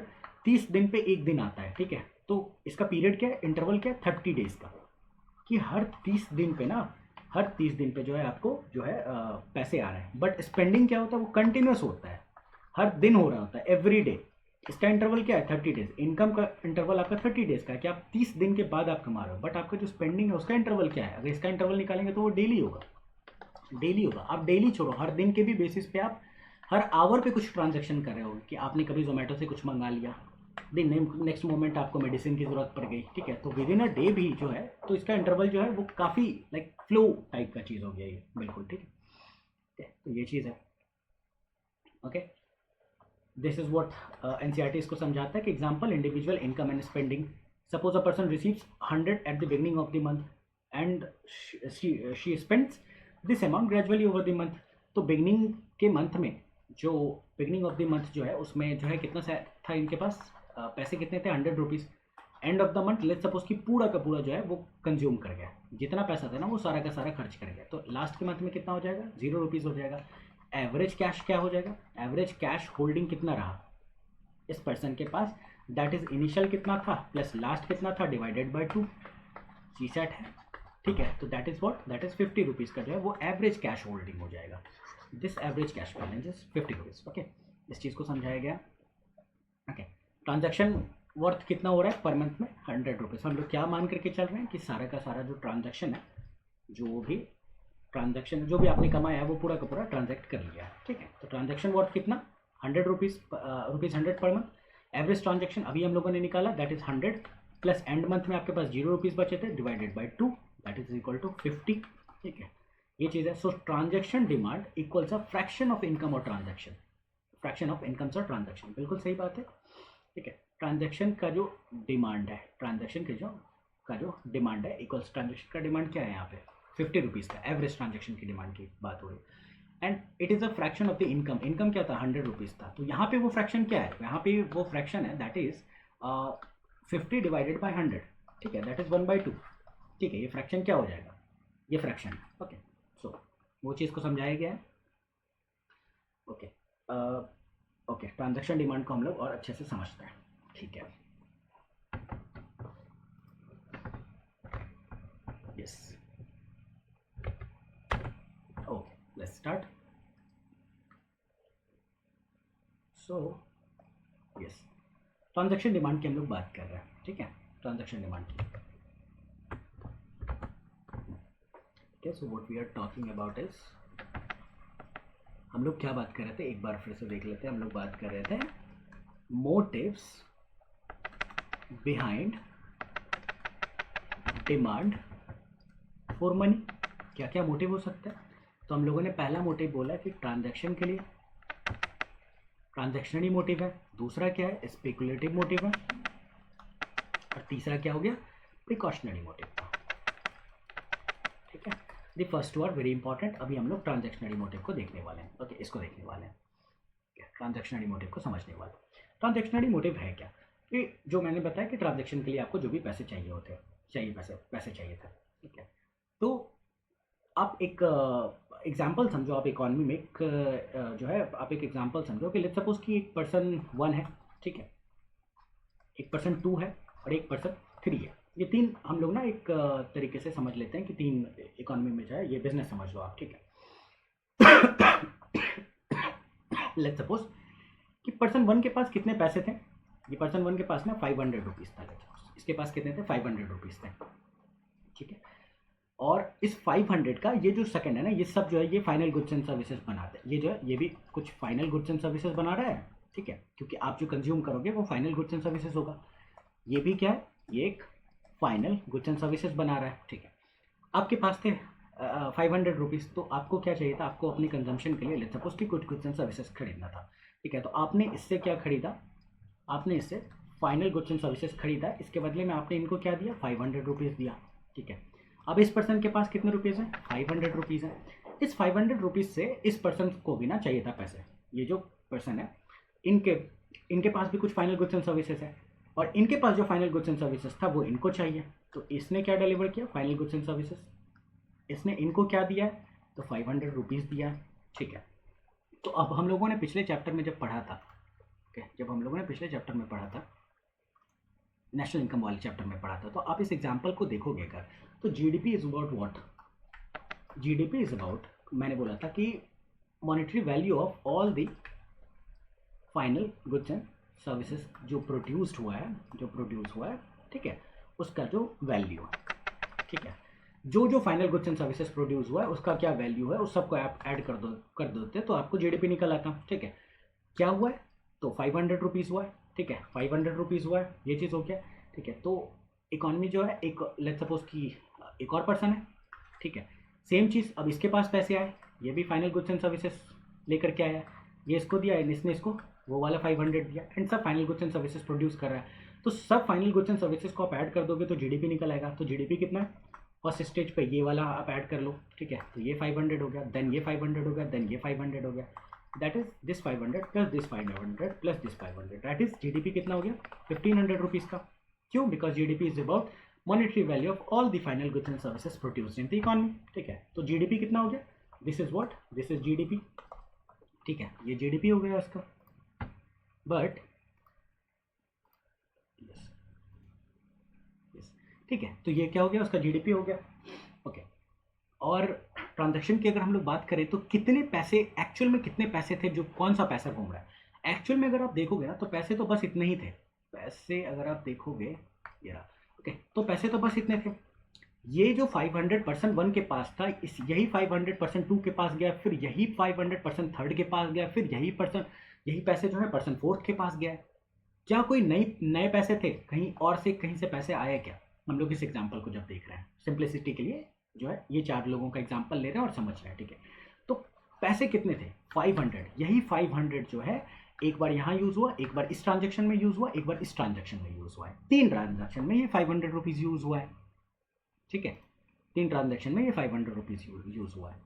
S1: 30 दिन पे एक दिन आता है. ठीक है, तो इसका पीरियड क्या है, इंटरवल क्या है, 30 डेज का, कि हर 30 दिन पे ना, हर 30 दिन पे जो है आपको जो है पैसे आ रहे हैं. बट स्पेंडिंग क्या होता है, वो कंटिन्यूस होता है, हर दिन हो रहा होता है, एवरी डे. इसका इंटरवल क्या है, 30 डेज. इनकम का इंटरवल आपका 30 डेज का है कि आप 30 दिन के बाद आप कमा रहे हो. बट आपका जो स्पेंडिंग है उसका इंटरवल क्या है, अगर इसका इंटरवल निकालेंगे तो वो डेली होगा. आप डेली छोड़ो, हर दिन के भी बेसिस पे आप हर आवर पे कुछ ट्रांजैक्शन कर रहे हो, कि आपने कभी जोमेटो से कुछ मंगा लिया, दिन नेक्स्ट मोमेंट आपको मेडिसिन की ज़रूरत पड़ गई. ठीक है, तो विद इन अ डे भी जो है, तो इसका इंटरवल जो है वो काफ़ी लाइक फ्लो टाइप का चीज़ हो गया ये, बिल्कुल. ठीक है, तो ये चीज़ है. Okay, this is what NCERT इसको समझाता है कि example, individual income and spending. Suppose a person receives 100 at the beginning of the month and she spends this amount gradually over the month. तो बिगिनिंग के मंथ में जो beginning of the month जो है उसमें जो है कितना था इनके पास, पैसे कितने थे, 100 rupees. End of the month let's suppose कि पूरा का पूरा जो है वो कंज्यूम कर गया, जितना पैसा था ना वो सारा का सारा खर्च कर गया, तो लास्ट के मंथ में कितना हो जाएगा, 0 रुपीज़ हो जाएगा। एवरेज कैश क्या हो जाएगा, एवरेज कैश होल्डिंग कितना रहा इस पर्सन के पास, दैट इज इनिशियल कितना था प्लस लास्ट कितना था डिवाइडेड बाय 2, जी सेट है, ठीक है। तो that is what, that is 50 rupees का जो है वो एवरेज कैश होल्डिंग हो जाएगा। This average cash balance is 50 rupees. Okay, इस चीज़ को समझाया गया। ओके, ट्रांजैक्शन वर्थ कितना हो रहा है पर मंथ में, 100 रुपीज़। हम लोग क्या मान करके चल रहे हैं कि सारा का सारा जो ट्रांजैक्शन है, जो भी ट्रांजैक्शन जो भी आपने कमाया है वो पूरा का पूरा ट्रांजैक्ट कर लिया है, ठीक है। तो ट्रांजैक्शन वर्थ कितना, 100 rupees, rupees 100 per month. Average transaction अभी हम लोगों ने निकाला, that is 100 plus and month में आपके पास 0 रुपीज़ बचे थे, divided by 2, that is equal to 50, ठीक है। ये चीज़ है। So transaction demand equals a fraction of income और ट्रांजैक्शन, फ्रैक्शन ऑफ इनकम्स और ट्रांजैक्शन, बिल्कुल सही बात है, ठीक है। ट्रांजैक्शन का जो डिमांड है, ट्रांजैक्शन के जो डिमांड है इक्वल्स, ट्रांजैक्शन का डिमांड क्या है यहाँ पे, 50 रुपीज़ का एवरेज ट्रांजैक्शन की डिमांड की बात हो रही है। And it is a fraction of the income, income क्या था, 100 रुपीज़ था। तो यहाँ पे वो फ्रैक्शन क्या है, यहाँ पे वो फ्रैक्शन है दैट इज 50 डिवाइडेड बाई 100, ठीक है, दैट इज 1/2, ठीक है। ये फ्रैक्शन क्या हो जाएगा, ये फ्रैक्शन है। ओके, सो वो चीज़ को समझाया गया है। ओके, ओके, ट्रांजैक्शन डिमांड को हम लोग और अच्छे से समझते हैं, ठीक है। Yes, okay, let's start. So yes, transaction demand की हम लोग बात कर रहे हैं, ठीक है, ट्रांजैक्शन डिमांड की। Okay, so what we are talking about is, हम लोग क्या बात कर रहे थे, एक बार फिर से देख लेते हैं। हम लोग बात कर रहे थे motives behind demand for money. क्या क्या मोटिव हो सकता है, तो हम लोगों ने पहला मोटिव बोला कि ट्रांजैक्शन के लिए ट्रांजैक्शनरी मोटिव है, दूसरा क्या है, स्पेकुलेटिव मोटिव है, और तीसरा क्या हो गया, प्रिकॉशनरी मोटिव था, ठीक है। The first two are very important. अभी हम लोग ट्रांजैक्शनरी मोटिव को देखने वाले हैं। ओके, इसको देखने वाले हैं, ट्रांजैक्शनरी मोटिव को समझने वाले। ट्रांजैक्शनरी मोटिव है क्या, कि जो मैंने बताया कि ट्रांजैक्शन के लिए आपको जो भी पैसे चाहिए होते हैं, चाहिए पैसे चाहिए थे, ठीक है। तो आप एक एग्जाम्पल समझो, आप इकॉनमी में एक जो है आप एक एग्जाम्पल समझो कि लेट्स सपोज कि एक पर्सन 1 है, ठीक है, एक पर्सन 2 है और एक पर्सन 3 है। ये तीन हम लोग ना एक तरीके से समझ लेते हैं कि तीन इकोनॉमी में जो है ये बिजनेस समझ लो आप, ठीक है। लेट्स सपोज कि पर्सन 1 के पास कितने पैसे थे, ये पर्सन 1 के पास ना 500 रुपीज़ था, इसके पास कितने थे, 500 रुपीज़ थे, ठीक है। और इस 500 का ये जो सेकंड है ना, ये सब जो है ये फाइनल गुड्स एंड सर्विसेज बनाते हैं, ये जो है ये भी कुछ फाइनल गुड्स एंड सर्विसेज बना रहा है, ठीक है, क्योंकि आप जो कंज्यूम करोगे वो फाइनल गुड्स एंड सर्विसेज होगा। ये भी क्या है, ये एक फाइनल गुड्स एंड सर्विसेज बना रहा है, ठीक है। आपके पास थे 500 रुपीज़, तो आपको क्या चाहिए था, आपको अपने कंजम्पशन के लिए लेट्स सपोज कि कुछ गुड्स एंड सर्विसेज खरीदना था, ठीक है। तो आपने इससे क्या खरीदा, आपने इससे फाइनल गुड्स एंड सर्विसेज खरीदा, इसके बदले में आपने इनको क्या दिया, 500 रुपीज़ दिया, ठीक है। अब इस पर्सन के पास कितने रुपीज़ हैं, 500 रुपीज़ हैं। इस 500 रुपीज़ से इस पर्सन को भी ना चाहिए था पैसे, ये जो पर्सन है इनके इनके पास भी कुछ फाइनल गुड्स एंड सर्विसेज है, और इनके पास जो फाइनल गुड्स एंड सर्विसेज था वो इनको चाहिए, तो इसने क्या डिलीवर किया, फाइनल गुड्स एंड सर्विसेज, इसने इनको क्या दिया है, तो 500 रुपीज़ दिया, ठीक है। तो अब हम लोगों ने पिछले चैप्टर में जब पढ़ा था, जब हम लोगों ने पिछले चैप्टर में पढ़ा था, नेशनल इनकम वाले चैप्टर में पढ़ा था, तो आप इस एग्जाम्पल को देखोगे अगर, तो GDP is about what, GDP is about, मैंने बोला था कि monetary value of all the final goods and services जो प्रोड्यूस्ड हुआ है, ठीक है, उसका जो वैल्यू है, ठीक है। जो final goods and services produce हुआ है उसका क्या वैल्यू है, उस सबको आप ऐड कर देते तो आपको जीडीपी निकल आता, ठीक है। क्या हुआ है, तो 500 रुपीज़ हुआ है, ठीक है, 500 रुपीज़ हुआ है, ये चीज़ हो गया, ठीक है। तो इकॉनमी जो है, एक लेट्स सपोज कि एक और पर्सन है, ठीक है, सेम चीज़, अब इसके पास पैसे आए, ये भी फाइनल गुड्स एंड सर्विसेज लेकर के आया, ये इसको दिया, इसने इसको वो वाला 500 दिया, एंड सब final goods and services produce कर रहा है। तो सब फाइनल गुड्स एंड सर्विसेज को आप ऐड कर दोगे तो जीडीपी निकल आएगा। तो जीडीपी कितना है, फर्स्ट स्टेज पे ये वाला आप ऐड कर लो, ठीक है, तो ये 500 हो गया, देन ये 500 हो गया, देन ये 500 हो गया, that is this 500 plus this 500 plus this 500, that is GDP कितना हो गया 1500 रुपीज़ का। क्यों? Because GDP is about monetary value of all the final goods and services produced in the economy. ठीक है, तो जीडीपी कितना हो गया, this is what, this is GDP. ठीक है, ये जीडीपी हो गया इसका। बट ठीक है, तो ये क्या हो गया, उसका जीडीपी हो गया। ओके, और ट्रांजैक्शन की अगर हम लोग बात करें तो कितने पैसे एक्चुअल में, कितने पैसे थे, जो कौन सा पैसा घूम रहा है एक्चुअल में, अगर आप देखोगे ना तो पैसे तो बस इतने ही थे। पैसे अगर आप देखोगे ये रहा। ओके, तो पैसे तो बस इतने थे। ये जो 500% 1 के पास था, इस यही 500% 2 के पास गया, फिर यही 500% थर्ड के पास गया, फिर यही पैसे जो है पर्सन फोर्थ के पास गया है। क्या कोई नए पैसे थे कहीं और से, कहीं से पैसे आए क्या? हम लोग इस एग्जाम्पल को जब देख रहे हैं सिंप्लिसिटी के लिए जो है, ये 4 लोगों का एग्जाम्पल ले रहे हैं और समझ रहे हैं। ठीक है, तो पैसे कितने थे 500, यही 500 जो है एक बार यहाँ यूज हुआ, एक बार इस ट्रांजेक्शन में यूज हुआ, एक बार इस ट्रांजेक्शन में यूज हुआ है। 3 ट्रांजेक्शन में ये 500 रुपीज़ यूज हुआ है। ठीक है, 3 ट्रांजेक्शन में ये 500 रुपीज़ यूज हुआ है।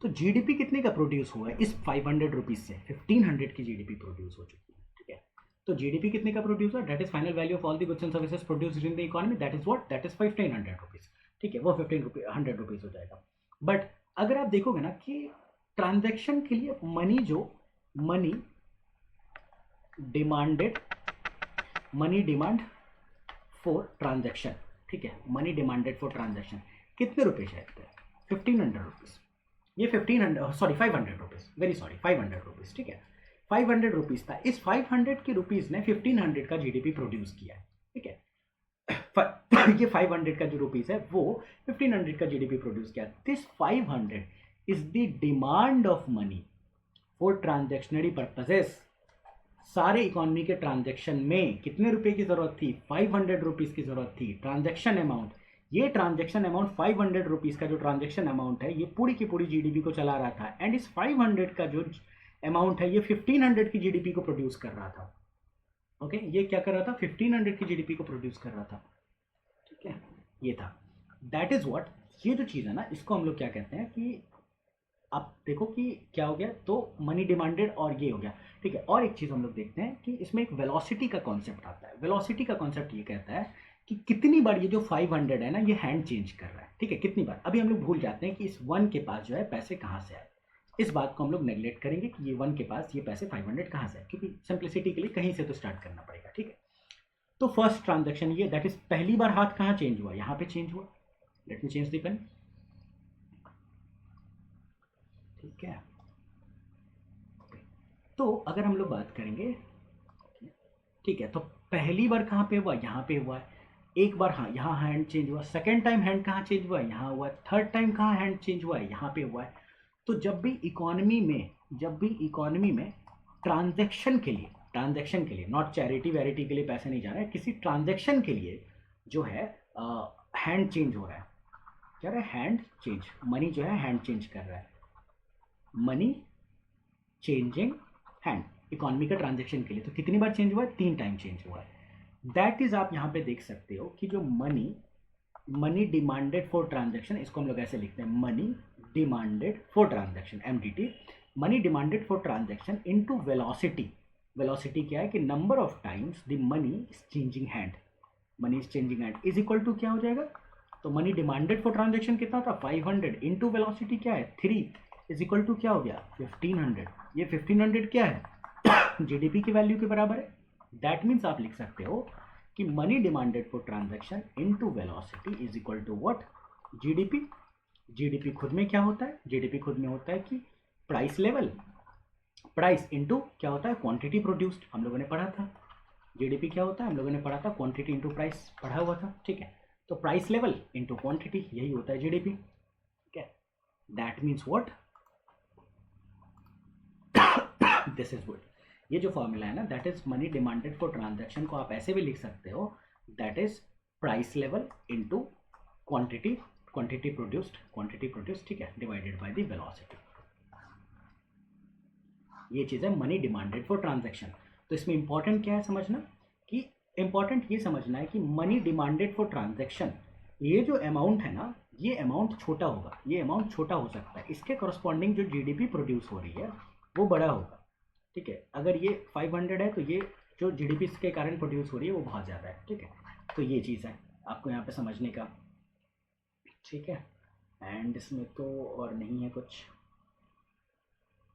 S1: तो जीडीपी कितने का प्रोड्यूस हुआ है इस 500 रुपीज़ से? 1500 की जीडीपी प्रोड्यूस हो चुकी है। ठीक है, तो जीडीपी कितने का प्रोड्यूस हुआ, that is final value of all the goods and services produced in the economy, that is what, that is 1500 rupees. ठीक है, वो 1500 रुपीज़ हो जाएगा। बट अगर आप देखोगे ना कि ट्रांजैक्शन के लिए मनी डिमांड फॉर ट्रांजैक्शन, ठीक है, मनी डिमांडेड फॉर ट्रांजैक्शन कितने रुपए चाहते हैं? 1500 रुपीज़। ये 500 रुपीज़, वेरी सॉरी 500 रुपीज़। ठीक है, 500 रुपीज़ था। इस 500 के रुपीज़ ने 1500 का जीडीपी प्रोड्यूस किया है। ठीक है, ये 500 का जो रुपीज़ है वो 1500 का जीडीपी प्रोड्यूस किया। This 500 is the demand of money for transactionary purposes. सारे इकोनॉमी के ट्रांजैक्शन में कितने रुपए की जरूरत थी? 500 रुपीज़ की जरूरत थी। ट्रांजैक्शन अमाउंट, ये ट्रांजैक्शन अमाउंट 500 रुपीज़ का जो ट्रांजैक्शन अमाउंट है, ये पूरी की पूरी जीडीपी को चला रहा था। एंड इस 500 का जो अमाउंट है, ये 1500 की जीडीपी को प्रोड्यूस कर रहा था। ओके, ये क्या कर रहा था? 1500 की जीडीपी को प्रोड्यूस कर रहा था। ठीक है, ये था, दैट इज व्हाट। ये जो चीज़ है ना, इसको हम लोग क्या कहते हैं कि आप देखो कि क्या हो गया, तो मनी डिमांडेड और ये हो गया। ठीक है, और एक चीज़ हम लोग देखते हैं कि इसमें एक वेलोसिटी का कॉन्सेप्ट आता है। वेलोसिटी का कॉन्सेप्ट ये कहता है कि कितनी बार ये जो 500 है ना, ये हैंड चेंज कर रहा है। ठीक है, कितनी बार। अभी हम लोग भूल जाते हैं कि इस 1 के पास जो है पैसे कहाँ से आए। इस बात को हम लोग नेगलेक्ट करेंगे कि ये 1 के पास ये पैसे 500 कहाँ से आए, क्योंकि सिंप्लिसिटी के लिए कहीं से तो स्टार्ट करना पड़ेगा। ठीक है, तो फर्स्ट ट्रांजेक्शन ये, दैट इज पहली बार हाथ कहाँ चेंज हुआ? यहाँ पे चेंज हुआ। Let me change the pen. ठीक है, तो अगर हम लोग बात करेंगे, ठीक है, तो पहली बार कहाँ पे हुआ? यहाँ पे हुआ है। एक बार हाँ यहाँ हैंड चेंज हुआ। सेकेंड टाइम हैंड कहाँ चेंज हुआ? यहाँ हुआ। थर्ड टाइम कहाँ हैंड चेंज हुआ है? यहाँ पे हुआ है। तो जब भी इकोनॉमी में ट्रांजैक्शन के लिए नॉट चैरिटी वैरिटी के लिए पैसे नहीं जा रहे हैं, किसी ट्रांजैक्शन के लिए जो है हैंड चेंज हो रहा है। क्या रहा है? Hand change. मनी जो है हैंड चेंज कर रहा है। मनी चेंजिंग हैंड इकोनॉमी का ट्रांजैक्शन के लिए। तो कितनी बार चेंज हुआ है? 3 टाइम चेंज हुआ है। दैट इज, आप यहाँ पे देख सकते हो कि जो मनी डिमांडेड फॉर ट्रांजैक्शन, इसको हम लोग ऐसे लिखते हैं, money demanded for transaction, MDT, money demanded for transaction into velocity. Velocity क्या है कि number of times the money is changing hand, money is changing hand is equal to क्या हो जाएगा? तो मनी डिमांडेड फॉर ट्रांजैक्शन कितना था? 500 into velocity क्या है? 3 इज इक्वल टू क्या हो गया? 1500। ये 1500 क्या है? जीडीपी की वैल्यू के बराबर है। दैट मीन्स आप लिख सकते हो कि money demanded for transaction into velocity is equal to what? GDP. GDP खुद में क्या होता है? जीडीपी खुद में होता है कि प्राइस लेवल, प्राइस इनटू क्या होता है? Quantity produced. हम लोगों ने पढ़ा था जीडीपी क्या होता है, हम लोगों ने पढ़ा था क्वांटिटी इनटू प्राइस, पढ़ा हुआ था। ठीक है, तो प्राइस लेवल इनटू क्वांटिटी, यही होता है जीडीपी। ठीक है, that means what? This is good. ये जो फॉर्मूला है ना, that is money demanded for transaction को आप ऐसे भी लिख सकते हो, that is price level into quantity, quantity produced, ठीक है, डिवाइडेड बाय द वेलोसिटी। ये चीज़ है मनी डिमांडेड फॉर ट्रांजैक्शन। तो इसमें इंपॉर्टेंट क्या है समझना, कि इंपॉर्टेंट ये समझना है कि मनी डिमांडेड फॉर ट्रांजैक्शन, ये जो अमाउंट है ना, ये अमाउंट छोटा होगा, ये अमाउंट छोटा हो सकता है। इसके करस्पॉन्डिंग जो जीडीपी प्रोड्यूस हो रही है वो बड़ा होगा, ठीक है। अगर ये 500 है तो ये जो जीडीपी के कारण प्रोड्यूस हो रही है वो बहुत ज़्यादा है, ठीक है। तो ये चीज़ है आपको यहाँ पे समझने का, ठीक है। एंड इसमें तो और नहीं है कुछ,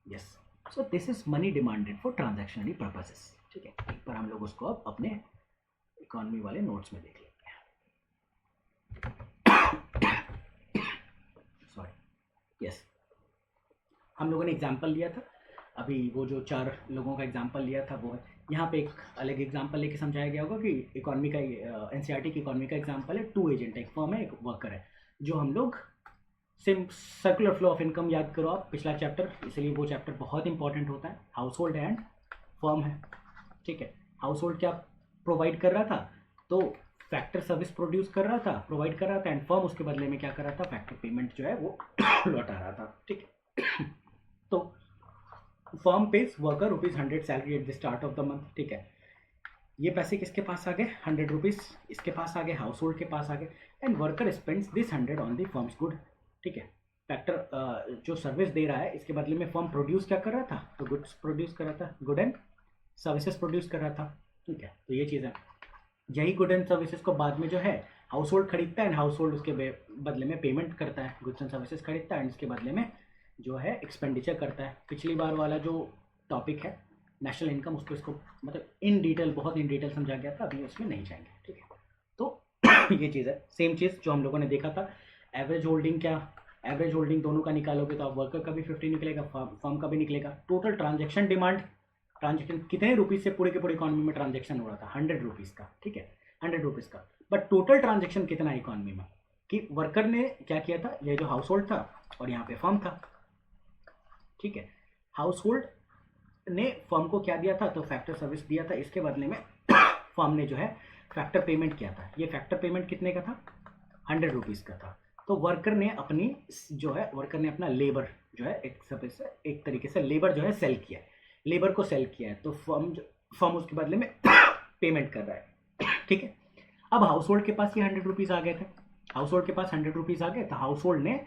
S1: yes. So this is money demanded for transactionally purposes, ठीक है। एक बार हम लोग उसको अब अपने इकोनॉमी वाले नोट्स में देख लेंगे, सॉरी, यस। हम लोगों ने एग्जाम्पल लिया था अभी, वो जो 4 लोगों का एग्जाम्पल लिया था वो है यहाँ पे। एक अलग एग्जाम्पल लेके समझाया गया होगा कि इकोनॉमी का, एनसीईआरटी की इकोनॉमी का एग्जाम्पल है 2 एजेंट, एक फर्म है एक वर्कर है, जो हम लोग SIM circular flow of income याद करो आप पिछला चैप्टर, इसलिए वो चैप्टर बहुत इंपॉर्टेंट होता है। हाउस होल्ड एंड फर्म है, ठीक है। हाउस होल्ड क्या प्रोवाइड कर रहा था, तो फैक्टर सर्विस प्रोड्यूस कर रहा था, प्रोवाइड कर रहा था, एंड फर्म उसके बदले में क्या कर रहा था, फैक्टर पेमेंट जो है वो लौटा रहा था, ठीक है। तो firm page worker ₹100 salary at the start of the month, ठीक है। ये पैसे किसके पास आ गए, ₹100 इसके पास आ गए, हाउस होल्ड के पास आ गए, and worker spends this 100 on the firms good, ठीक है। फैक्टर जो सर्विस दे रहा है इसके बदले में फर्म प्रोड्यूस क्या कर रहा था, तो गुड्स प्रोड्यूस कर रहा था, गुड एंड सर्विसेज प्रोड्यूस कर रहा था, ठीक है। तो ये चीज़ है, यही गुड एंड सर्विसेज को बाद में जो है हाउस होल्ड खरीदता है, एंड हाउस होल्ड उसके बदले में पेमेंट करता है, गुड्स एंड सर्विसेज खरीदता है एंड इसके बदले में जो है एक्सपेंडिचर करता है। पिछली बार वाला जो टॉपिक है नेशनल इनकम, उसको इसको मतलब इन डिटेल, बहुत इन डिटेल समझा गया था, अभी उसमें नहीं जाएंगे, ठीक है। तो ये चीज़ है, सेम चीज़ जो हम लोगों ने देखा था। एवरेज होल्डिंग क्या, एवरेज होल्डिंग दोनों का निकालोगे तो आप वर्कर का भी 50 निकलेगा, फर्म का भी निकलेगा। टोटल ट्रांजेक्शन डिमांड, ट्रांजेक्शन कितने रुपीज़ से पूरे के पूरे इकोनॉमी में ट्रांजेक्शन हो रहा था, ₹100 का, ठीक है, ₹100 का। बट टोटल ट्रांजेक्शन कितना है इकोनॉमी में, कि वर्कर ने क्या किया था, ये जो हाउस होल्ड था और यहाँ पे फर्म था, ठीक है। हाउस होल्ड ने फर्म को क्या दिया था, तो फैक्टर सर्विस दिया था, इसके बदले में फर्म ने जो है फैक्टर पेमेंट किया था। ये फैक्टर पेमेंट कितने का था, ₹100 का था। तो वर्कर ने अपनी जो है, वर्कर ने अपना लेबर जो है एक तरीके से लेबर जो है सेल किया है, लेबर को सेल किया है, तो फर्म उसके बदले में पेमेंट कर रहा है, ठीक है। अब हाउस होल्ड के पास ये ₹100 आ गए थे, हाउस होल्ड के पास ₹100 आ गए, तो हाउस होल्ड ने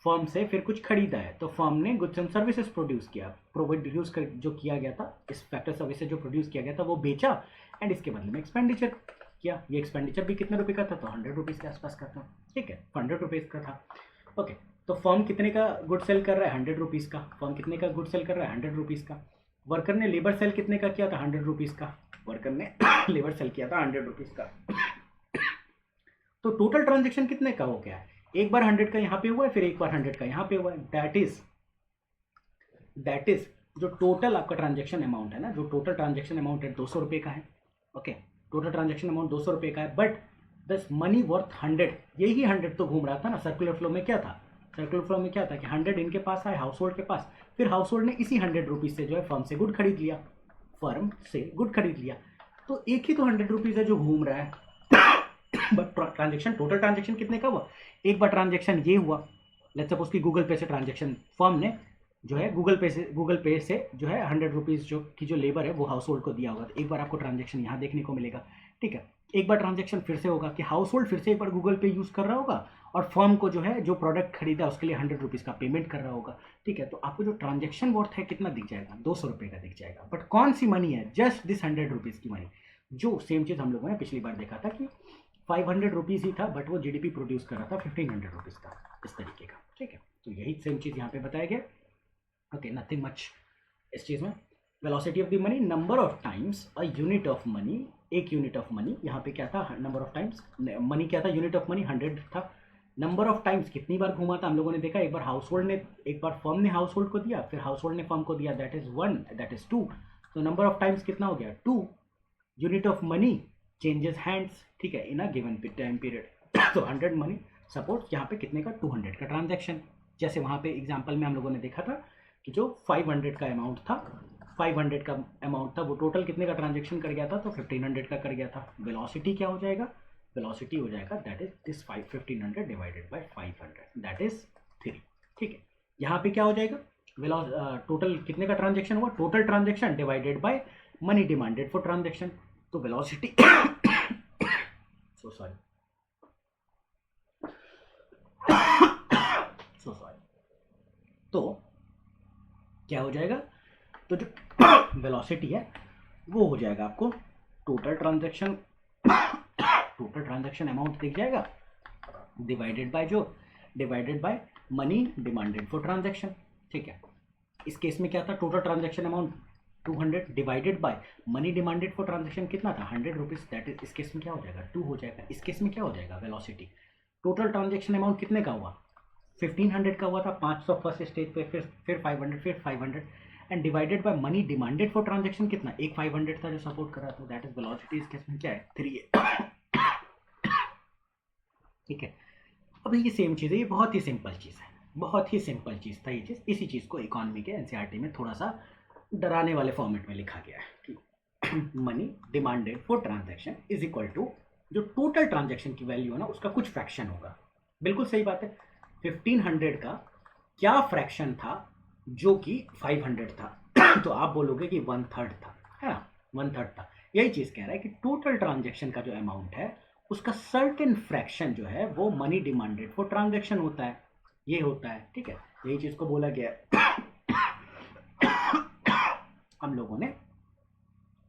S1: फर्म से फिर कुछ खरीदा है, तो फर्म ने गुड्स एंड सर्विसेज प्रोड्यूस किया, प्रोड्यूस कर जो किया गया था, इस फैक्टर सर्विसेज जो प्रोड्यूस किया गया था वो बेचा, एंड इसके बदले में एक्सपेंडिचर किया। ये एक्सपेंडिचर भी कितने रुपए का था, तो ₹100 के आसपास का था, ठीक है, ₹100 का था, ओके। तो फर्म कितने का गुड सेल कर रहा है, ₹100 का, फर्म कितने का गुड सेल कर रहा है, ₹100 का। वर्कर ने लेबर सेल कितने का किया था, ₹100 का, वर्कर ने लेबर सेल किया था ₹100 का। तो टोटल ट्रांजेक्शन कितने का हो गया है, एक बार 100 का यहाँ पे हुआ है, फिर एक बार 100 का यहाँ पे हुआ है, दैट इज जो टोटल आपका ट्रांजेक्शन अमाउंट है ना, जो टोटल ट्रांजेक्शन अमाउंट है ₹200 का है, ओके। टोटल ट्रांजेक्शन अमाउंट ₹200 का है, बट दस मनी वर्थ 100, यही 100 तो घूम रहा था ना। सर्कुलर फ्लो में क्या था, सर्कुलर फ्लो में क्या था कि 100 इनके पास आए हाउस होल्ड के पास, फिर हाउस होल्ड ने इसी ₹100 से जो है फर्म से गुड खरीद लिया, फर्म से गुड खरीद लिया, तो एक ही तो ₹100 है जो घूम रहा है। बट ट्रांजेक्शन, टोटल ट्रांजेक्शन कितने का हुआ, एक बार ट्रांजेक्शन ये हुआ, लेट्स सपोज कि गूगल पे से ट्रांजेक्शन, फर्म ने जो है गूगल पे से जो है ₹100 जो की जो लेबर है वो हाउस होल्ड को दिया होगा, तो एक बार आपको ट्रांजेक्शन यहाँ देखने को मिलेगा, ठीक है। एक बार ट्रांजेक्शन फिर से होगा कि हाउस होल्ड फिर से एक बार गूगल पे यूज़ कर रहा होगा, और फर्म को जो है जो प्रोडक्ट खरीदा उसके लिए ₹100 का पेमेंट कर रहा होगा, ठीक है। तो आपको जो ट्रांजेक्शन वर्थ है कितना दिख जाएगा, ₹200 का दिख जाएगा। बट कौन सी मनी है, जस्ट दिस ₹100 की मनी, जो सेम चीज़ हम लोगों ने पिछली बार देखा था कि ₹500 ही था, बट वो जीडीपी प्रोड्यूस कर रहा था ₹1500 का, इस तरीके का, ठीक है। तो यही सेम चीज़ यहाँ पे बताया गया, ओके, नथिंग मच इस चीज़ में। Velocity of the money, number of times a unit of money, एक यूनिट ऑफ मनी, यहाँ पे क्या था, नंबर ऑफ टाइम्स, मनी क्या था, यूनिट ऑफ मनी 100 था, नंबर ऑफ टाइम्स कितनी बार घूमा था हम लोगों ने देखा, एक बार हाउस होल्ड ने, एक बार फर्म ने हाउस होल्ड को दिया, फिर हाउस होल्ड ने फर्म को दिया, दैट इज 1, दैट इज 2, तो नंबर ऑफ टाइम्स कितना हो गया, 2, unit of money changes hands, ठीक है, इन अ गिवन टाइम पीरियड। तो 100 मनी, सपोज यहाँ पे कितने का, 200 का ट्रांजैक्शन, जैसे वहाँ पे एग्जांपल में हम लोगों ने देखा था कि जो 500 का अमाउंट था, 500 का अमाउंट था, वो टोटल कितने का ट्रांजैक्शन कर गया था, तो 1500 का कर गया था। वेलोसिटी क्या हो जाएगा, वेलोसिटी हो जाएगा that is this 1500 divided by 500, that is 3, ठीक है। यहाँ पे क्या हो जाएगा, टोटल कितने का ट्रांजैक्शन हुआ, total transaction divided by money demanded for transaction, तो velocity so sorry so sorry, तो क्या हो जाएगा, तो जो वेलोसिटी है वो हो जाएगा आपको टोटल ट्रांजैक्शन अमाउंट दिख जाएगा divided by money demanded for transaction. ठीक है, इस केस में क्या था, total transaction amount 200 divided by money demanded for transaction कितना था 100 रुपीज़, दैट इज इस केस में क्या हो जाएगा 2 हो जाएगा। इस केस में क्या हो जाएगा वेलोसिटी, टोटल ट्रांजैक्शन अमाउंट कितने का हुआ 1500 का हुआ था, 500 फर्स्ट स्टेज पे, फिर 500, फिर 500 and divided by money demanded for transaction कितना, एक 500 था जो सपोर्ट कर रहा था, दैट इज वेलोसिटी। इस केस में क्या है 3 है। ठीक है, अब ये सेम चीज़ है, ये बहुत ही सिंपल चीज़ है, बहुत ही सिंपल चीज़ था ये चीज़। इसी चीज़ को इकोनॉमी के एनसीईआरटी में थोड़ा सा डराने वाले फॉर्मेट में लिखा गया है कि money demanded for transaction is equal to जो टोटल ट्रांजैक्शन की वैल्यू है ना उसका कुछ फ्रैक्शन होगा। बिल्कुल सही बात है, 1500 का क्या फ्रैक्शन था जो कि 500 था तो आप बोलोगे कि 1/3 था, है ना, 1/3 था। यही चीज़ कह रहा है कि टोटल ट्रांजैक्शन का जो अमाउंट है उसका सर्टेन फ्रैक्शन जो है वो मनी डिमांडेड फॉर ट्रांजैक्शन होता है, ये होता है। ठीक है, यही चीज़ को बोला गया है हम लोगों ने,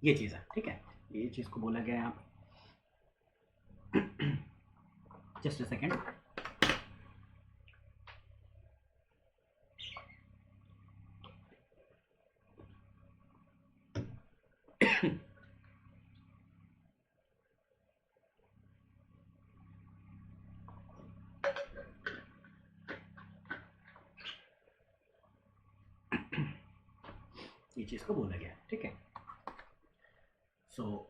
S1: ये चीज़ है। ठीक है, ये चीज़ को बोला गया है यहाँ पे। जस्ट अ सेकेंड, ये चीज़ को बोला गया है। ठीक है, सो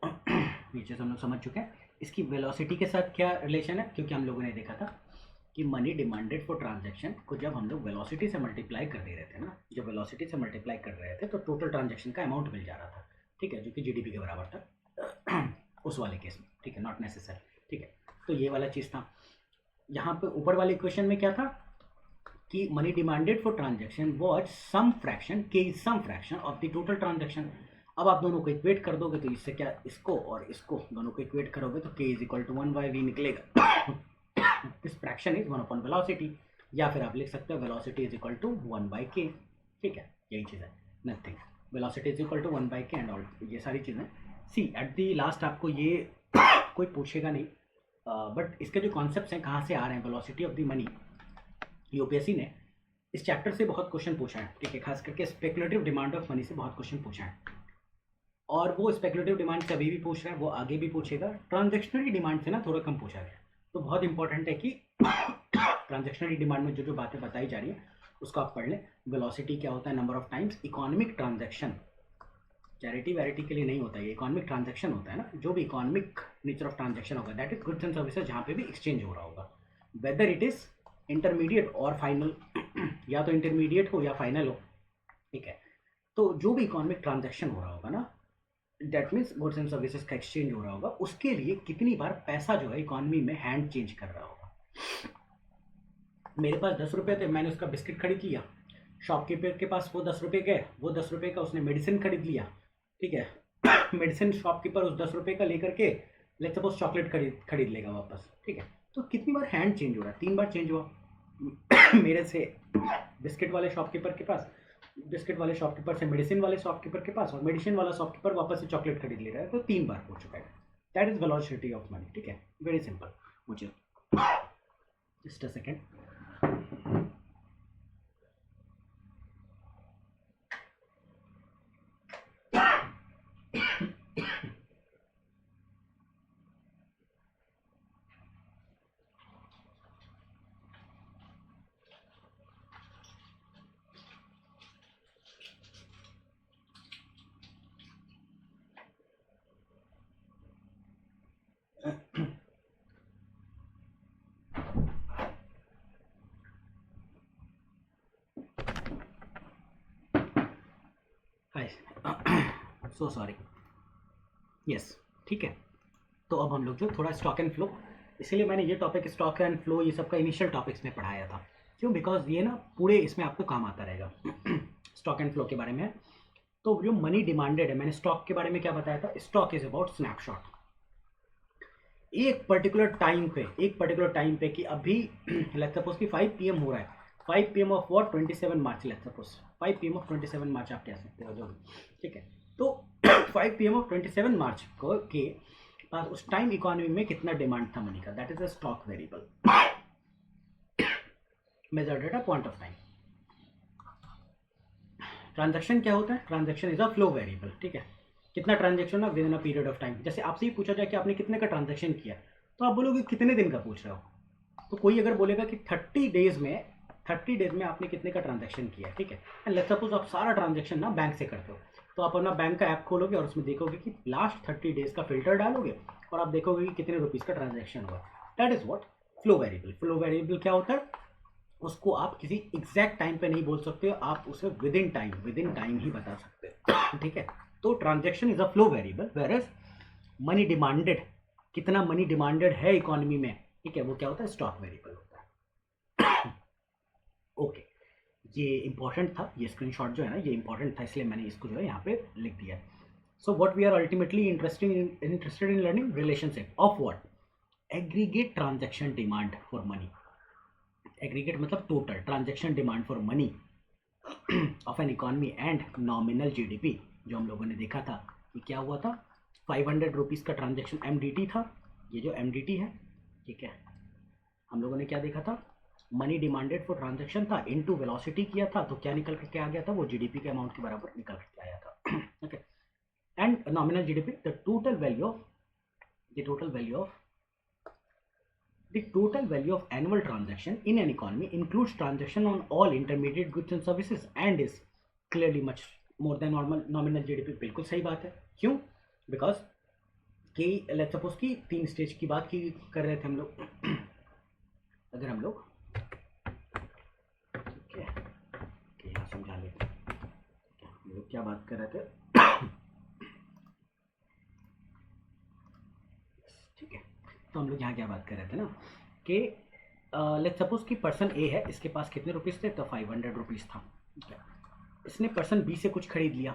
S1: ये चीज़ हम लोग समझ चुके हैं। इसकी वेलोसिटी के साथ क्या रिलेशन है, क्योंकि हम लोगों ने देखा था कि मनी डिमांडेड फॉर ट्रांजैक्शन को जब हम लोग वेलोसिटी से मल्टीप्लाई कर दे रहे थे ना, जब वेलोसिटी से मल्टीप्लाई कर रहे थे तो टोटल ट्रांजैक्शन का अमाउंट मिल जा रहा था। ठीक है, जो कि जीडीपी के बराबर था उस वाले केस में। ठीक है, नॉट नेसेसरी। ठीक है, तो ये वाला चीज़ था। यहाँ पे ऊपर वाले क्वेश्चन में क्या था कि money demanded for transaction was some fraction, k is some fraction of the total transaction. अब आप दोनों को इक्वेट कर दोगे तो इससे क्या, इसको और इसको दोनों को इक्वेट करोगे तो k is equal to 1/v निकलेगा। This fraction is 1 upon velocity, या फिर आप लिख सकते हो velocity is equal to 1/k। ठीक है, यही चीज़ है, nothing. Velocity is equal to 1/k and all ये सारी चीज़ें। सी एट दी लास्ट आपको ये कोई पूछेगा नहीं, बट इसके जो कॉन्सेप्ट्स हैं कहाँ से आ रहे हैं, velocity of the money, UPSC ने इस चैप्टर से बहुत क्वेश्चन पूछा है। ठीक है, खास करके स्पेकुलेटिव डिमांड ऑफ मनी से बहुत क्वेश्चन पूछा है, और वो स्पेकुलेटिव डिमांड से अभी भी पूछ रहा है, वो आगे भी पूछेगा। ट्रांजैक्शनरी डिमांड से ना थोड़ा कम पूछा गया, तो बहुत इंपॉर्टेंट है कि ट्रांजैक्शनरी डिमांड में जो जो बातें बताई जा रही है उसको आप पढ़ लें। वेलोसिटी क्या होता है, number of times economic transaction, charity variety के लिए नहीं होता है, इकोनॉमिक ट्रांजैक्शन होता है ना, जो भी इकोनॉमिक नेचर ऑफ ट्रांजैक्शन होगा that is goods and services, जहाँ पे भी एक्सचेंज हो रहा होगा, वेदर इट इज इंटरमीडिएट और फाइनल या तो इंटरमीडिएट हो या फाइनल हो। ठीक है, तो जो भी इकोनॉमिक ट्रांजैक्शन हो रहा होगा ना, that means goods and services का एक्सचेंज हो रहा होगा, उसके लिए कितनी बार पैसा जो है इकोनॉमी में हैंड चेंज कर रहा होगा। मेरे पास 10 रुपये थे, मैंने उसका बिस्किट खरीद लिया, शॉपकीपर के पास वो 10 रुपये गए, वो 10 रुपये का उसने मेडिसिन खरीद लिया। ठीक है, मेडिसिन शॉपकीपर उस 10 रुपये का लेकर के लेट्स सपोज चॉकलेट खरीद लेगा वापस। ठीक है, तो कितनी बार हैंड चेंज हो रहा है, 3 बार चेंज हुआ मेरे से बिस्किट वाले शॉपकीपर के पास, बिस्किट वाले शॉपकीपर से मेडिसिन वाले शॉपकीपर के पास, और मेडिसिन वाला शॉपकीपर वापस से चॉकलेट खरीद ले रहा है, तो 3 बार हो चुका है। That is velocity of money. ठीक है, वेरी सिंपल। मुझे just a second, hi, so sorry. Yes, ठीक है, तो अब हम लोग जो थोड़ा स्टॉक एंड फ्लो, इसीलिए मैंने ये टॉपिक स्टॉक एंड फ्लो ये सब का इनिशियल टॉपिक्स में पढ़ाया था, क्यों, बिकॉज ये ना पूरे इसमें आपको काम आता रहेगा स्टॉक एंड फ्लो के बारे में। तो जो मनी डिमांडेड है, मैंने स्टॉक के बारे में क्या बताया था, स्टॉक इज अबाउट स्नैपशॉट, एक पर्टिकुलर टाइम पे कि अभी लेट्स सपोज कि 5 PM हो रहा है, 5 PM of what 27 March, let's suppose 5 PM of 27 मार्च आप कह सकते हो जो भी, ठीक है। तो 5 PM ऑफ 27 मार्च को के पास उस टाइम इकोनॉमी में कितना डिमांड था मनी का, that is a stock variable measured at a point of time. Transaction क्या होता है, transaction is a flow variable, ठीक है। कितना ट्रांजैक्शन है with in a period of time. जैसे आपसे ही पूछा जाए कि आपने कितने का ट्रांजैक्शन किया, तो आप बोलोगे कितने दिन का पूछ रहे हो। तो कोई अगर बोलेगा कि 30 डेज में आपने कितने का ट्रांजैक्शन किया, ठीक है। एंड लेट्स सपोज आप सारा ट्रांजैक्शन ना बैंक से करते हो, तो आप अपना बैंक का ऐप खोलोगे और उसमें देखोगे कि लास्ट 30 डेज का फिल्टर डालोगे और आप देखोगे कि कितने रुपीज़ का ट्रांजैक्शन हुआ। That is what flow variable. Flow variable क्या होता है, उसको आप किसी एग्जैक्ट टाइम पे नहीं बोल सकते हो, आप उसे विद इन टाइम ही बता सकते हो ठीक है। तो transaction is a flow variable, whereas money demanded, कितना मनी डिमांडेड है इकोनॉमी में, ठीक है, वो क्या होता है, स्टॉक वेरिएबल होता है ओके ये इंपॉर्टेंट था, ये स्क्रीनशॉट जो है ना ये इंपॉर्टेंट था, इसलिए मैंने इसको जो है यहाँ पे लिख दिया। So what we are ultimately interested in learning relationship of what aggregate transaction demand for money. Aggregate मतलब total transaction demand for money of an economy and nominal GDP. जो हम लोगों ने देखा था कि क्या हुआ था, 500 रुपीज़ का ट्रांजैक्शन एमडीटी था, ये जो एमडीटी है, ठीक है। हम लोगों ने क्या देखा था, मनी डिमांडेड फॉर ट्रांजैक्शन था, इनटू वेलोसिटी किया था, तो क्या निकल करके आ गया था, वो जीडीपी के अमाउंट के बराबर निकल करके आया था okay. And nominal GDP the total value of the total value of annual transaction in an economy includes transaction on all intermediate goods and services and is clearly much more than nominal GDP। बिल्कुल सही बात है, क्यों, because कि let's suppose कि 3 stage की बात की कर रहे थे हम लोग अगर हम लोग ठीक है यहाँ समझा लेते हम लोग क्या बात कर रहे थे ठीक है। तो हम लोग यहाँ क्या बात कर रहे थे ना कि लेट्स सपोज कि पर्सन ए है, इसके पास कितने रुपीज़ थे, तो 500 रुपीज़ था, ठीक है। इसने पर्सन बी से कुछ खरीद लिया,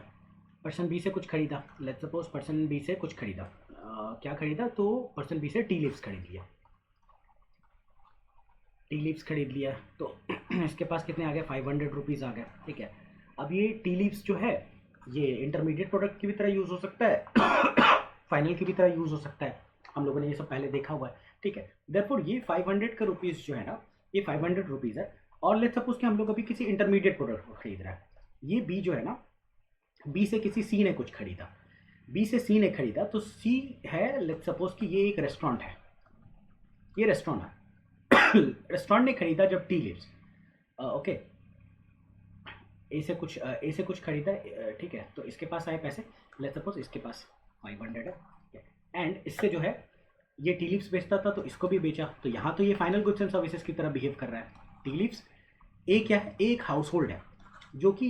S1: पर्सन बी से कुछ खरीदा, लेट्स सपोज पर्सन बी से कुछ खरीदा, क्या खरीदा, तो पर्सन बी से टी लीव्स खरीद लिया, टी लीव्स खरीद लिया, तो इसके पास कितने आ गए, 500 रुपीज़ आ गए, ठीक है। अब ये टी लीव्स जो है ये इंटरमीडिएट प्रोडक्ट की भी तरह यूज़ हो सकता है फाइनल की भी तरह यूज़ हो सकता है, हम लोगों ने ये सब पहले देखा हुआ है, ठीक है। देयरफॉर ये 500 का रुपीज़ जो है ना, ये 500 रुपीज़ है, और लेट्स सपोज कि हम लोग अभी किसी इंटरमीडिएट प्रोडक्ट को खरीद रहा है, ये बी जो है ना, बी से किसी सी ने कुछ खरीदा, बी से सी ने खरीदा, तो सी है लेट्स सपोज कि ये एक रेस्टोरेंट है, ये रेस्टोरेंट है रेस्टोरेंट ने खरीदा जब टी लीव्स, ओके, ए से कुछ खरीदा, ठीक है, तो इसके पास आए पैसे, लेट्स सपोज इसके पास 500 है, एंड इससे जो है ये टी लीव्स बेचता था तो इसको भी बेचा, तो यहाँ तो ये फाइनल गुड्स एंड सर्विसेज की तरह बिहेव कर रहा है। टी लीव्स ए क्या है, एक हाउस होल्ड है जो टी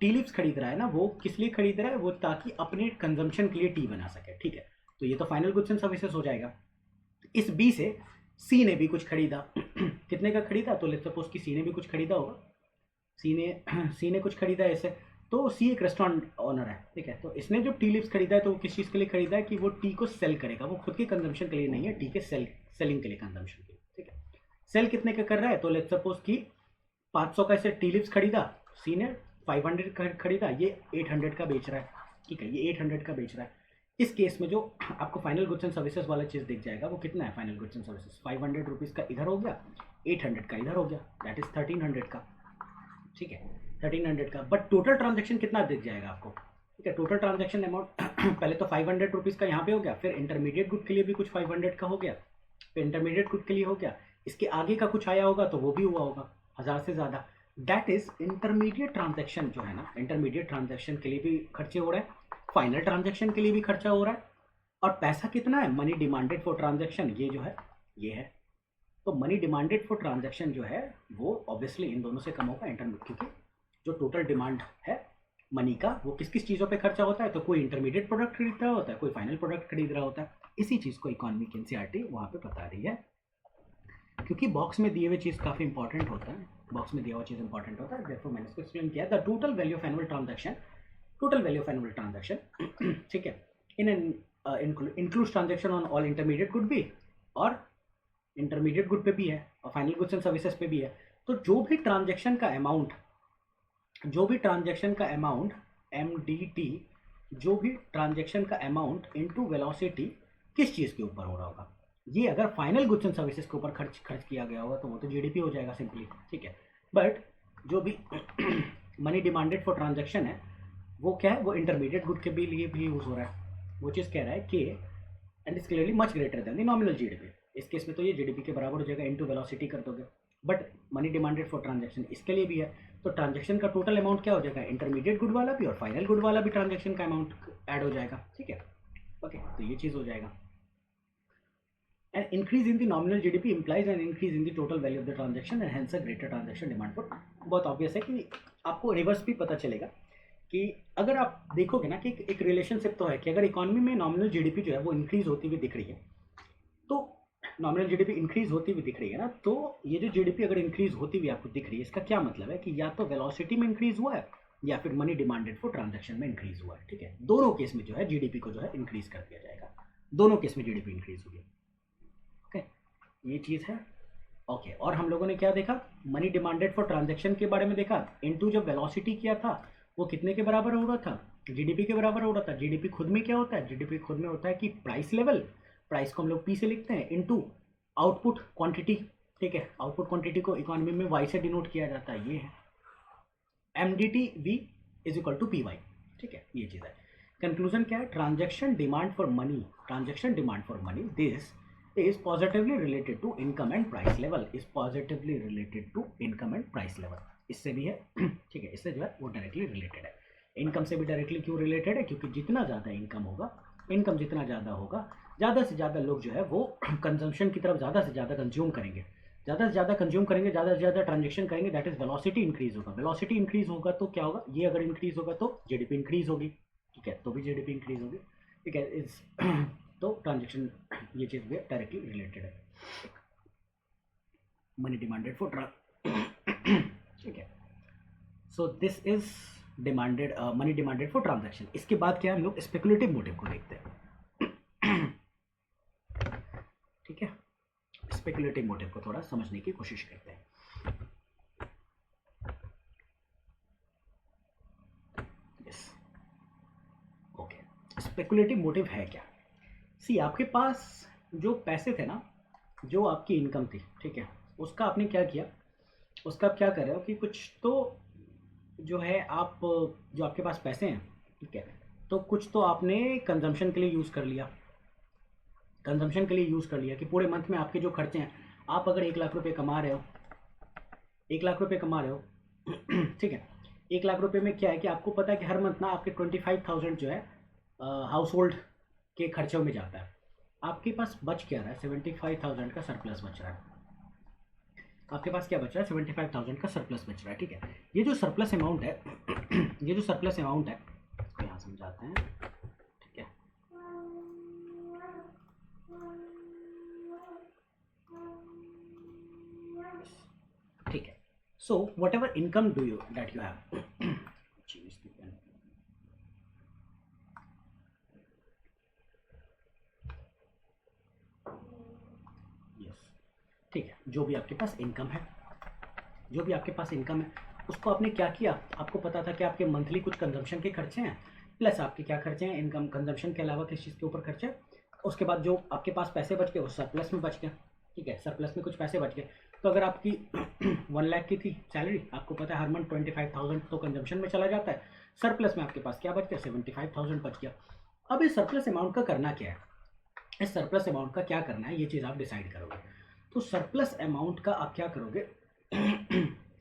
S1: लीव्स खरीद रहा है ना, वो किस लिए खरीद रहा है, वो ताकि अपने कंजम्पशन के लिए टी बना सके, ठीक है। तो ये तो फाइनल गुड्स एंड सर्विसेज हो जाएगा। इस बी से सी ने भी कुछ खरीदा कितने का खरीदा, तो लेट्स सपोज कि सी ने भी कुछ खरीदा होगा, सी ने कुछ खरीदा ऐसे, तो सी एक रेस्टोरेंट ओनर है, ठीक है। तो इसने जो टी लीव्स खरीदा है तो वो किस चीज़ के लिए खरीदा है, कि वो टी को सेल करेगा, वो खुद के कंजम्पशन के लिए नहीं है, टी के सेलिंग के लिए, कंजम्पशन के लिए, ठीक है। सेल कितने का कर रहा है, तो लेट्स सपोज कि 500 का इसे टी लीव्स खरीदा, सी ने 500 का खरीदा, ये 800 का बेच रहा है, ठीक है, ये 800 का बेच रहा है। इस केस में जो आपको फाइनल गुड्स एंड सर्विसेज वाला चीज़ दिख जाएगा वो कितना है, final goods and services 500 rupees का इधर हो गया, 800 का इधर हो गया, दैट इज 1300 का, ठीक है, 1300 का। बट टोटल ट्रांजैक्शन कितना दिख जाएगा आपको, ठीक है। टोटल ट्रांजैक्शन अमाउंट पहले तो 500 रुपीज़ का यहाँ पे हो गया, फिर इंटरमीडिएट गुड के लिए भी कुछ 500 का हो गया, फिर इंटरमीडिएट गुड के लिए हो गया, इसके आगे का कुछ आया होगा तो वो भी हुआ होगा 1000 से ज़्यादा। दैट इज इंटरमीडिएट ट्रांजैक्शन जो है ना, इंटरमीडिएट ट्रांजैक्शन के लिए भी खर्चे हो रहे हैं, फाइनल ट्रांजैक्शन के लिए भी खर्चा हो रहा है, और पैसा कितना है, मनी डिमांडेड फॉर ट्रांजैक्शन, ये जो है ये है। तो मनी डिमांडेड फॉर ट्रांजैक्शन जो है वो ऑब्वियसली इन दोनों से कम होगा, क्योंकि जो टोटल डिमांड है मनी का वो किस किस चीज़ों पे खर्चा होता है, तो कोई इंटरमीडिएट प्रोडक्ट खरीद रहा होता है, कोई फाइनल प्रोडक्ट खरीद रहा होता है। इसी चीज़ को इकोनॉमिक एनसीईआरटी वहाँ पे बता रही है, क्योंकि बॉक्स में दिए हुए चीज़ काफ़ी इंपॉर्टेंट होता है, बॉक्स में दिया हुआ चीज़ इंपॉर्टेंट होता है, देयरफॉर मैंने इसको एक्सप्लेन किया। The total value of annual transaction ठीक है, in an includes transaction on all intermediate good भी, और इंटरमीडिएट गुड पे भी है, और फाइनल गुड्स एंड सर्विसेज पे भी है। तो जो भी ट्रांजैक्शन का अमाउंट MDT, जो भी ट्रांजैक्शन का अमाउंट इनटू वेलोसिटी किस चीज़ के ऊपर हो रहा होगा, ये अगर फाइनल गुड्स एंड सर्विसेज के ऊपर खर्च किया गया होगा तो वो तो जीडीपी हो जाएगा सिंपली, ठीक है। बट जो भी मनी डिमांडेड फॉर ट्रांजैक्शन है वो क्या है, वो इंटरमीडिएट गुड के भी लिए भी यूज़ हो रहा है। वो चीज़ कह रहा है कि and is clearly much greater than the nominal GDP. इस केस में तो ये जीडीपी के बराबर हो जाएगा, इनटू वेलोसिटी कर दोगे। But money demanded for transaction इसके लिए भी है, तो ट्रांजैक्शन का टोटल अमाउंट क्या हो जाएगा, इंटरमीडिएट गुड वाला भी और फाइनल गुड वाला भी ट्रांजैक्शन का अमाउंट ऐड हो जाएगा, ठीक है। ओके, तो ये चीज़ हो जाएगा। An increase in the nominal GDP implies an increase in the total value of the transaction and hence a greater transaction demand for। बहुत ऑब्वियस है कि आपको रिवर्स भी पता चलेगा कि अगर आप देखोगे ना कि एक रिलेशनशिप तो है कि अगर इकोनॉमी में नॉमिनल जीडीपी जो है वो इंक्रीज होती हुई दिख रही है, तो नॉमिनल जीडीपी इंक्रीज होती हुई दिख रही है ना, तो ये जो जीडीपी अगर इंक्रीज होती हुई आपको दिख रही है, इसका क्या मतलब है कि या तो वेलोसिटी में इंक्रीज हुआ है या फिर मनी डिमांडेड फॉर ट्रांजैक्शन में इंक्रीज हुआ है, ठीक है। दोनों केस में जो है जीडीपी को जो है इंक्रीज कर दिया जाएगा, दोनों केस में जीडीपी इंक्रीज होगी, ओके, ये चीज़ है। ओके, और हम लोगों ने क्या देखा, मनी डिमांडेड फॉर ट्रांजैक्शन के बारे में देखा, इनटू जब वेलोसिटी किया था वो कितने के बराबर हो रहा था, जीडीपी के बराबर हो रहा था। जीडीपी खुद में क्या होता है, जीडीपी खुद में होता है कि प्राइस लेवल, प्राइस को हम लोग पी से लिखते हैं, इनटू आउटपुट क्वांटिटी, ठीक है। आउटपुट क्वांटिटी को इकोनॉमी में वाई से डिनोट किया जाता है, ये है MDT V is equal to PY, ठीक है, ये चीज़ है। कंक्लूजन क्या है, transaction demand for money this is positively related to income and price level, is positively related to income and price level। इससे भी है, ठीक है, इससे जो है वो डायरेक्टली रिलेटेड है। इनकम से भी डायरेक्टली क्यों रिलेटेड है, क्योंकि जितना ज़्यादा इनकम होगा, इनकम जितना ज़्यादा होगा, ज़्यादा से ज़्यादा लोग जो है वो कंजम्पशन की तरफ ज़्यादा से ज़्यादा कंज्यूम करेंगे, ज़्यादा से ज़्यादा कंज्यूम करेंगे, ज़्यादा से ज़्यादा ट्रांजेक्शन करेंगे, दैट इज वेलोसिटी इंक्रीज होगा। वेलोसिटी इंक्रीज होगा तो क्या होगा, ये अगर इंक्रीज होगा तो जीडीपी इंक्रीज होगी, ठीक है, तो भी जीडीपी इंक्रीज होगी, ठीक है। इस तो ट्रांजेक्शन ये चीज़ भी डायरेक्टली रिलेटेड है, मनी डिमांडेड फॉर ठीक है। सो this is demanded money demanded for transaction. इसके बाद क्या है, हम लोग स्पेकुलेटिव मोटिव को देखते हैं, ठीक है। स्पेकुलेटिव मोटिव को थोड़ा समझने की कोशिश करते हैं। यस, ओके, स्पेकुलेटिव मोटिव है क्या, सी आपके पास जो पैसे थे ना, जो आपकी इनकम थी, ठीक है, उसका आपने क्या किया, उसका आप क्या कर रहे हो कि कुछ तो जो है आप, जो आपके पास पैसे हैं, ठीक है, तो कुछ तो आपने कंजम्पशन के लिए यूज़ कर लिया, कंजम्पशन के लिए यूज़ कर लिया कि पूरे मंथ में आपके जो खर्चे हैं, आप अगर 1 लाख रुपए कमा रहे हो, 1 लाख रुपए कमा रहे हो ठीक है, 1 लाख रुपए में क्या है कि आपको पता है कि हर मंथ ना आपके 25,000 जो है हाउस होल्ड के खर्चों में जाता है। आपके पास बच क्या रहा है, 75,000 का सरप्लस बच रहा है। आपके पास क्या बच रहा है, 75,000 का सरप्लस बच रहा है, ठीक है। ये जो सरप्लस अमाउंट है ये जो सरप्लस अमाउंट है, इसको यहाँ समझाते हैं, ठीक है। ठीक है, so what ever income do you that you have, ठीक है, जो भी आपके पास इनकम है, जो भी आपके पास इनकम है, उसको आपने क्या किया, आपको पता था कि आपके मंथली कुछ कंजम्पशन के खर्चे हैं, प्लस आपके क्या खर्चे हैं, इनकम कंजम्पशन के अलावा किस चीज़ के ऊपर खर्चे, उसके बाद जो आपके पास पैसे बच गए वो सरप्लस में बच गए, ठीक है, सरप्लस में कुछ पैसे बच गए। तो अगर आपकी 1 लाख की थी सैलरी, आपको पता है हर मंथ 25,000 तो कंजम्पशन में चला जाता है, सरप्लस में आपके पास क्या बच गया, 75,000 बच गया। अब इस सरप्लस अमाउंट का करना क्या है, इस सरप्लस अमाउंट का क्या करना है, ये चीज़ आप डिसाइड करोगे। तो सरप्लस अमाउंट का आप क्या करोगे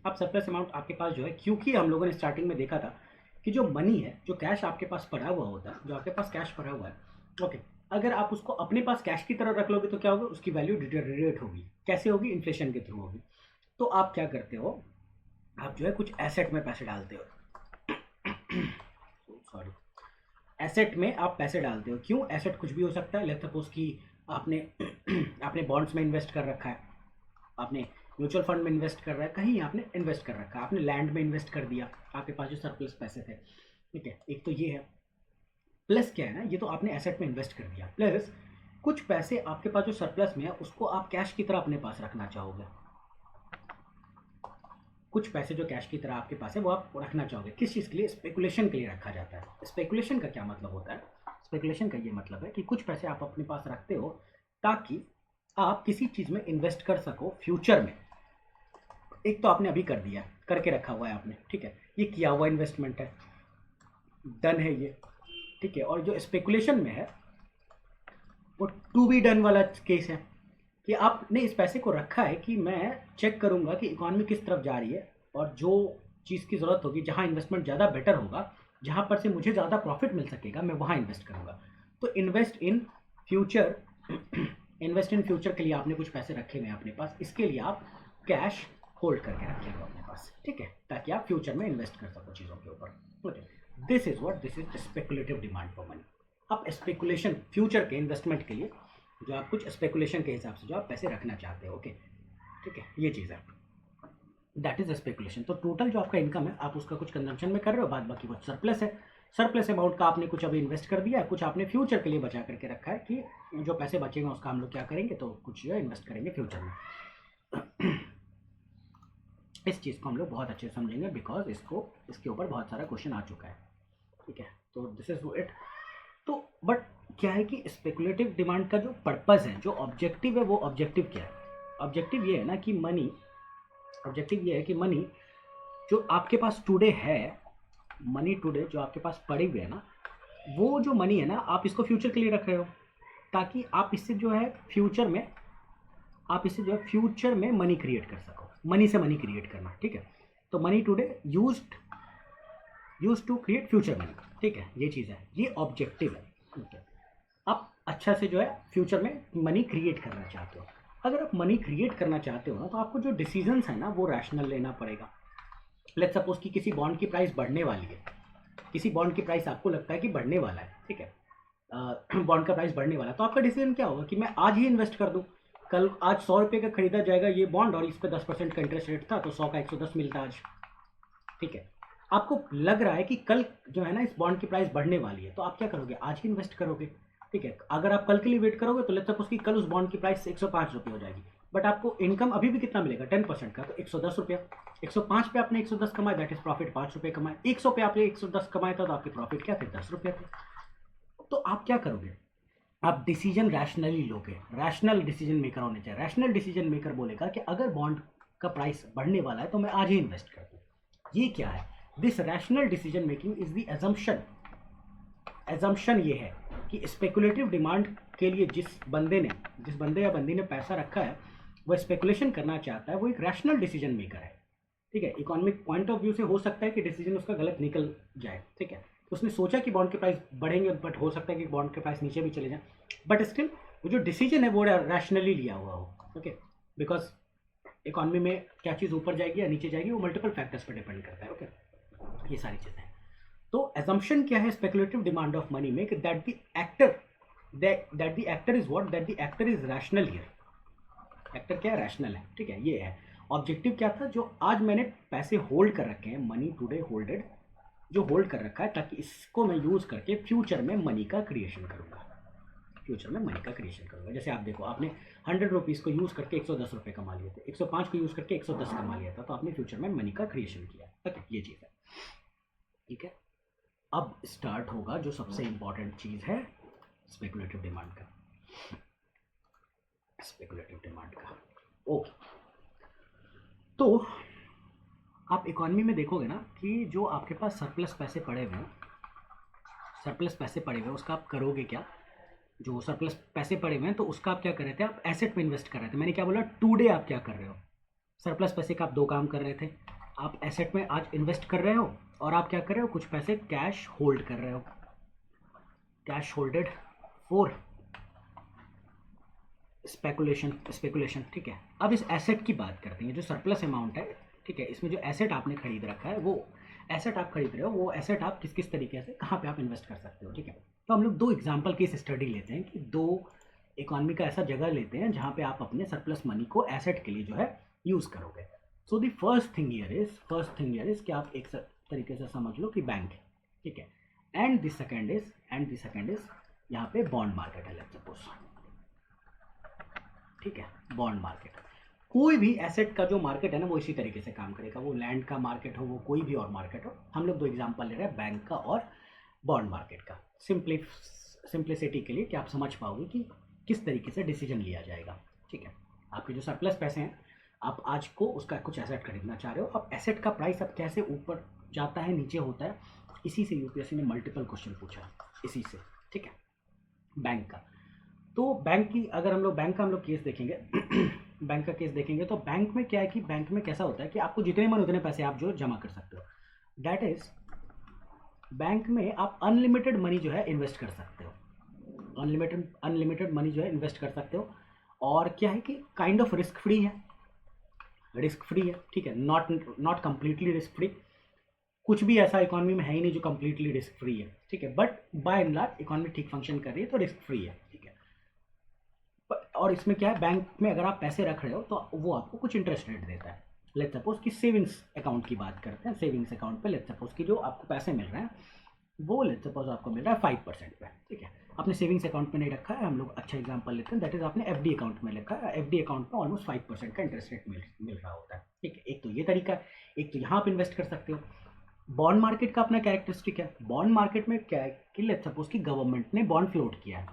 S1: अब सरप्लस अमाउंट आपके पास जो है, क्योंकि हम लोगों ने स्टार्टिंग में देखा था कि जो मनी है, जो कैश आपके पास पड़ा हुआ होता है, जो आपके पास कैश पड़ा हुआ है, ओके, अगर आप उसको अपने पास कैश की तरह रख लोगे तो क्या होगा, उसकी वैल्यू डिटेरियोरेट होगी। कैसे होगी, इन्फ्लेशन के थ्रू होगी। तो आप क्या करते हो, आप जो है कुछ एसेट में पैसे डालते हो सॉरी, एसेट में आप पैसे डालते हो। क्यों, एसेट कुछ भी हो सकता है, लेट्स सपोज कि आपने आपने बॉन्ड्स में इन्वेस्ट कर रखा है, आपने म्यूचुअल फंड में इन्वेस्ट कर रहा है, कहीं आपने इन्वेस्ट कर रखा है, आपने लैंड में इन्वेस्ट कर दिया, आपके पास जो सरप्लस पैसे थे, ठीक है, एक तो ये है। प्लस क्या है ना, ये तो आपने एसेट में इन्वेस्ट कर दिया, प्लस कुछ पैसे आपके पास जो सरप्लस में है उसको आप कैश की तरह अपने पास रखना चाहोगे, कुछ पैसे जो कैश की तरह आपके पास है वो आप रखना चाहोगे। किस चीज़ के लिए? स्पेकुलेशन के लिए रखा जाता है। स्पेकुलेशन का क्या मतलब होता है? स्पेकुलेशन का ये मतलब है कि कुछ पैसे आप अपने पास रखते हो ताकि आप किसी चीज़ में इन्वेस्ट कर सको फ्यूचर में। एक तो आपने अभी कर दिया, करके रखा हुआ है आपने, ठीक है, ये किया हुआ इन्वेस्टमेंट है, डन है ये, ठीक है। और जो स्पेकुलेशन में है वो टू बी डन वाला केस है कि आपने इस पैसे को रखा है कि मैं चेक करूंगा कि इकॉनमी किस तरफ जा रही है और जो चीज़ की ज़रूरत होगी, जहाँ इन्वेस्टमेंट ज़्यादा बेटर होगा, जहाँ पर से मुझे ज़्यादा प्रॉफिट मिल सकेगा, मैं वहाँ इन्वेस्ट करूँगा। तो invest in future invest in future के लिए आपने कुछ पैसे रखे हुए हैं अपने पास, इसके लिए आप कैश होल्ड करके रखे हुए अपने पास, ठीक है, ताकि आप फ्यूचर में इन्वेस्ट कर सको चीज़ों के ऊपर। Okay, this is speculative demand for money. आप स्पेकुलेशन फ्यूचर के इन्वेस्टमेंट के लिए जो आप कुछ स्पेकुलेशन के हिसाब से जो आप पैसे रखना चाहते हो, ओके, ठीक है, ये चीज़ है, दैट इज स्पेकुलेशन। तो टोटल जो आपका इनकम है आप उसका कुछ कंजम्पशन में कर रहे हो, बाद बाकी कुछ सरप्लस है, सरप्लस अमाउंट का आपने कुछ अभी इन्वेस्ट कर दिया है, कुछ आपने फ्यूचर के लिए बचा करके रखा है कि जो पैसे बचेंगे उसका हम लोग क्या करेंगे, तो कुछ इन्वेस्ट करेंगे फ्यूचर में। इस चीज़ को हम लोग बहुत अच्छे से समझेंगे बिकॉज इसके ऊपर बहुत सारा क्वेश्चन आ चुका है, ठीक है। तो दिस इज इट। तो बट क्या है कि स्पेकुलेटिव डिमांड का जो पर्पज़ है, जो ऑब्जेक्टिव है, वो ऑब्जेक्टिव क्या है? ऑब्जेक्टिव ये है ना कि मनी, ऑब्जेक्टिव ये है कि मनी जो आपके पास टुडे है, मनी टुडे जो आपके पास पड़े हुए है ना, वो जो मनी है ना, आप इसको फ्यूचर के लिए रख रहे हो ताकि आप इससे जो है फ्यूचर में, आप इससे जो है फ्यूचर में मनी क्रिएट कर सको। मनी से मनी क्रिएट करना, ठीक है। तो money today use to create future money, ठीक है, ये चीज़ है, ये ऑब्जेक्टिव है, ठीक है। आप अच्छा से जो है फ्यूचर में मनी क्रिएट करना चाहते हो। अगर आप मनी क्रिएट करना चाहते हो ना, तो आपको जो डिसीजंस है ना वो रैशनल लेना पड़ेगा। लेट्स सपोज कि किसी बॉन्ड की प्राइस बढ़ने वाली है, किसी बॉन्ड की प्राइस आपको लगता है कि बढ़ने वाला है, ठीक है, बॉन्ड का प्राइस बढ़ने वाला है, तो आपका डिसीजन क्या होगा कि मैं आज ही इन्वेस्ट कर दूं। कल आज 100 रुपये का खरीदा जाएगा ये बॉन्ड और इस पर 10% का इंटरेस्ट रेट था, तो 100 का 110 मिलता आज, ठीक है। आपको लग रहा है कि कल जो है ना इस बॉन्ड की प्राइस बढ़ने वाली है, तो आप क्या करोगे, आज ही इन्वेस्ट करोगे, ठीक है। अगर आप कल के लिए वेट करोगे तो लेट्स सपोज कि कल उस बॉन्ड की प्राइस 105 रुपये हो जाएगी, बट आपको इनकम अभी भी कितना मिलेगा, 10% का, तो 110 रुपया। 105 पे आपने 110 कमाए, दैट इज प्रॉफिट 5 रुपये कमाए। 100 पे आपने 110 कमाया था, तो आपके प्रॉफिट क्या थे, 10 रुपये थे। तो आप क्या करोगे, आप डिसीजन रैशनली लोगे। रैशनल डिसीजन मेकर होने चाहिए। रैशनल डिसीजन मेकर बोलेगा कि अगर बॉन्ड का प्राइस बढ़ने वाला है तो मैं आज ही इन्वेस्ट कर दूँ। ये क्या है, this rational decision making is the assumption. Assumption ये है कि स्पेकुलेटिव डिमांड के लिए जिस बंदे या बंदी ने पैसा रखा है, वो स्पेकुलेशन करना चाहता है, वो एक रैशनल डिसीजन मेकर है, ठीक है। इकोनॉमिक पॉइंट ऑफ व्यू से हो सकता है कि डिसीजन उसका गलत निकल जाए, ठीक है। उसने सोचा कि बॉन्ड के प्राइस बढ़ेंगे, बट हो सकता है कि बॉन्ड के प्राइस नीचे भी चले जाए, बट स्टिल वो जो डिसीजन है वो रैशनली लिया हुआ हो, ओके। बिकॉज इकोनॉमी में क्या चीज़ ऊपर जाएगी या नीचे जाएगी वो मल्टीपल फैक्टर्स पर डिपेंड करता है, ओके। ये सारी चीज़ें हैं। तो एजम्पशन क्या है स्पेकुलेटिव डिमांड ऑफ मनी में, that the actor is what, that the actor is rational here. Actor क्या है, रैशनल है, ठीक है, ये है। ऑब्जेक्टिव क्या था, जो आज मैंने पैसे होल्ड कर रखे हैं, मनी टुडे होल्डेड, जो होल्ड कर रखा है, ताकि इसको मैं यूज करके फ्यूचर में मनी का क्रिएशन करूंगा, फ्यूचर में मनी का क्रिएशन करूंगा। जैसे आप देखो, आपने 100 रुपीज़ को यूज करके 110 रुपये कमा लिए थे, 105 को यूज करके 110 कमा लिया था, तो आपने फ्यूचर में मनी का क्रिएशन किया, ओके, ये चीज़ है, ठीक है। अब स्टार्ट होगा जो सबसे इंपॉर्टेंट चीज़ है स्पेकुलेटिव डिमांड का, स्पेकुलेटिव डिमांड का, ओके। तो आप इकोनॉमी में देखोगे ना कि जो आपके पास सरप्लस पैसे पड़े हुए हैं, सरप्लस पैसे पड़े हुए हैं, उसका आप करोगे क्या। जो सरप्लस पैसे पड़े हुए हैं तो उसका आप क्या कर रहे थे, आप एसेट में इन्वेस्ट कर रहे थे। मैंने क्या बोला, टुडे आप क्या कर रहे हो, सरप्लस पैसे का आप दो काम कर रहे थे। आप एसेट में आज इन्वेस्ट कर रहे हो और आप क्या कर रहे हो, कुछ पैसे कैश होल्ड कर रहे हो, कैश होल्डेड फॉर स्पेकुलेशन, ठीक है। अब इस एसेट की बात करते हैं, जो सरप्लस अमाउंट है, ठीक है, इसमें जो एसेट आपने खरीद रखा है, वो एसेट आप खरीद रहे हो, वो एसेट आप किस किस तरीके से, कहाँ पे आप इन्वेस्ट कर सकते हो, ठीक है। तो हम लोग दो एग्जांपल केस स्टडी लेते हैं कि दो इकोनॉमी का ऐसा जगह लेते हैं जहाँ पे आप अपने सरप्लस मनी को एसेट के लिए जो है यूज़ करोगे। So the first thing here is कि आप एक तरीके से समझ लो कि बैंक है, ठीक है, एंड द सेकेंड इज यहाँ पे बॉन्ड मार्केट है, लेट्स सपोज, ठीक है, बॉन्ड मार्केट। कोई भी एसेट का जो मार्केट है ना वो इसी तरीके से काम करेगा, वो लैंड का मार्केट हो, वो कोई भी और मार्केट हो। हम लोग दो एग्जांपल ले रहे हैं, बैंक का और बॉन्ड मार्केट का, सिंप्लिसिटी के लिए कि आप समझ पाओगे कि किस तरीके से डिसीजन लिया जाएगा। ठीक है, आपके जो सरप्लस पैसे हैं, आप आज को उसका कुछ एसेट खरीदना चाह रहे हो, अब एसेट का प्राइस अब कैसे ऊपर जाता है नीचे होता है, इसी से यूपीएससी ने मल्टीपल क्वेश्चन पूछा, इसी से। ठीक है, बैंक का, तो बैंक की अगर हम लोग बैंक का हम लोग केस देखेंगे बैंक का केस देखेंगे तो बैंक में क्या है कि बैंक में कैसा होता है कि आपको जितने मन उतने पैसे आप जो जमा कर सकते हो। दैट इज, बैंक में आप अनलिमिटेड मनी जो है इन्वेस्ट कर सकते हो, अनलिमिटेड मनी जो है इन्वेस्ट कर सकते हो। और क्या है कि काइंड ऑफ रिस्क फ्री है, रिस्क फ्री है। ठीक है, नॉट कंप्लीटली रिस्क फ्री, कुछ भी ऐसा इकोनॉमी में है ही नहीं जो कंप्लीटली रिस्क फ्री है। ठीक है, but by and large economy ठीक फंक्शन कर रही है तो रिस्क फ्री है। ठीक है, और इसमें क्या है, बैंक में अगर आप पैसे रख रहे हो तो वो आपको कुछ इंटरेस्ट रेट देता है। लेट्स सपोज कि सेविंग्स अकाउंट की बात करते हैं, सेविंग्स अकाउंट पे लेट्स सपोज कि जो आपको पैसे मिल रहे हैं वो लेट्स सपोज आपको मिल रहा है 5% पे। ठीक है, आपने सेविंग्स अकाउंट में नहीं रखा है, हम लोग अच्छा एग्जांपल लेते हैं, दैट इज आपने एफडी अकाउंट में रखा है, एफडी अकाउंट में ऑलमोस्ट 5% का इंटरेस्ट रेट मिल रहा होता है। ठीक है, एक तो ये तरीका है, एक तो यहाँ आप इन्वेस्ट कर सकते हो। बॉन्ड मार्केट का अपना कैरेक्टरिस्टिक है, बॉन्ड मार्केट में क्या है कि लेट्स सपोज कि गवर्नमेंट ने बॉन्ड फ्लोट किया है,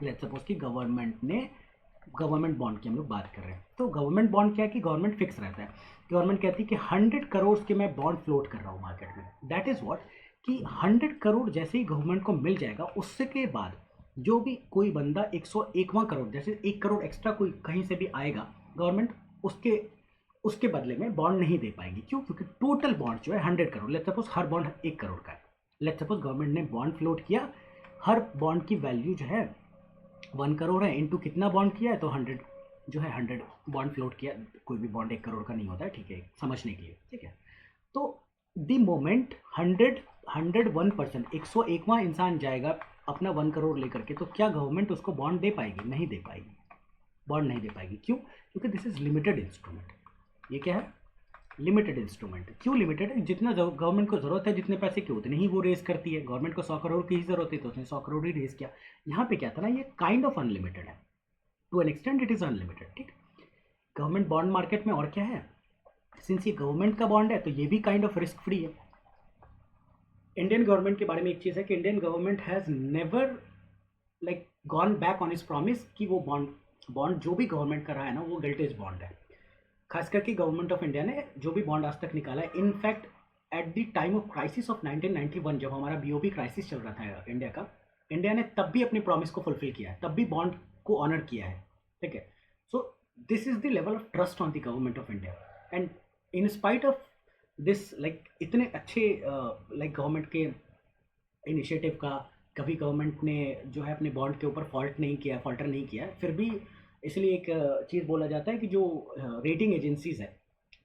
S1: लेट्स सपोज कि गवर्नमेंट बॉन्ड की हम लोग बात कर रहे हैं, तो गवर्नमेंट बॉन्ड क्या है कि गवर्नमेंट फिक्स रहता है, गवर्नमेंट कहती है कि 100 करोड़ के मैं बॉन्ड फ्लोट कर रहा हूँ मार्केट में। दैट इज व्हाट कि 100 करोड़ जैसे ही गवर्नमेंट को मिल जाएगा, उससे के बाद जो भी कोई बंदा 101वां करोड़, जैसे 1 करोड़ एक्स्ट्रा कोई कहीं से भी आएगा, गवर्नमेंट उसके उसके बदले में बॉन्ड नहीं दे पाएगी। क्यों? क्योंकि टोटल बॉन्ड जो है 100 crore, let's suppose her bond 1 crore का है, लेट्स सपोज गवर्नमेंट ने बॉन्ड फ्लोट किया, हर बॉन्ड की वैल्यू जो है 1 करोड़ है, इनटू कितना बॉन्ड किया है तो 100 जो है 100 बॉन्ड फ्लोट किया, कोई भी बॉन्ड 1 करोड़ का नहीं होता है। ठीक है, समझने के लिए। ठीक है, तो द मोमेंट 101% 101वां इंसान जाएगा अपना 1 करोड़ लेकर के, तो क्या गवर्नमेंट उसको बॉन्ड दे पाएगी? नहीं दे पाएगी, बॉन्ड नहीं दे पाएगी। क्यों? क्योंकि दिस इज लिमिटेड इंस्ट्रूमेंट। ये क्या है? Limited instrument. क्यों लिमिटेड है? जितना गवर्नमेंट को जरूरत है, जितने पैसे की उतने ही वो रेज करती है। गवर्नमेंट को 100 करोड़ की ही जरूरत है तो उसने 100 करोड़ ही रेज किया। यहाँ पे क्या था ना, ये काइंड ऑफ अनलिमिटेड है, to an extent it is unlimited. ठीक, गवर्नमेंट बॉन्ड मार्केट में और क्या है, सिंस ये गवर्नमेंट का बॉन्ड है तो ये भी काइंड ऑफ रिस्क फ्री है। इंडियन गवर्नमेंट के बारे में एक चीज़ है कि Indian government has never like gone back on इस प्रॉमिस कि वो बॉन्ड जो भी गवर्नमेंट कर रहा है ना वो गिल्टेज बॉन्ड है। खास करके गवर्नमेंट ऑफ इंडिया ने जो भी बॉन्ड आज तक निकाला है, in fact at the time of crisis of 1991 जब हमारा बीओबी क्राइसिस चल रहा था इंडिया का, इंडिया ने तब भी अपनी प्रॉमिस को फुलफिल किया है, तब भी बॉन्ड को ऑनर किया है। ठीक है, सो this is the level of trust on the government of India. And in spite of this, like इतने अच्छे लाइक गवर्नमेंट के इनिशिएटिव का, कभी गवर्नमेंट ने जो है अपने बॉन्ड के ऊपर फॉल्टर नहीं किया, फिर भी इसलिए एक चीज़ बोला जाता है कि जो रेटिंग एजेंसीज है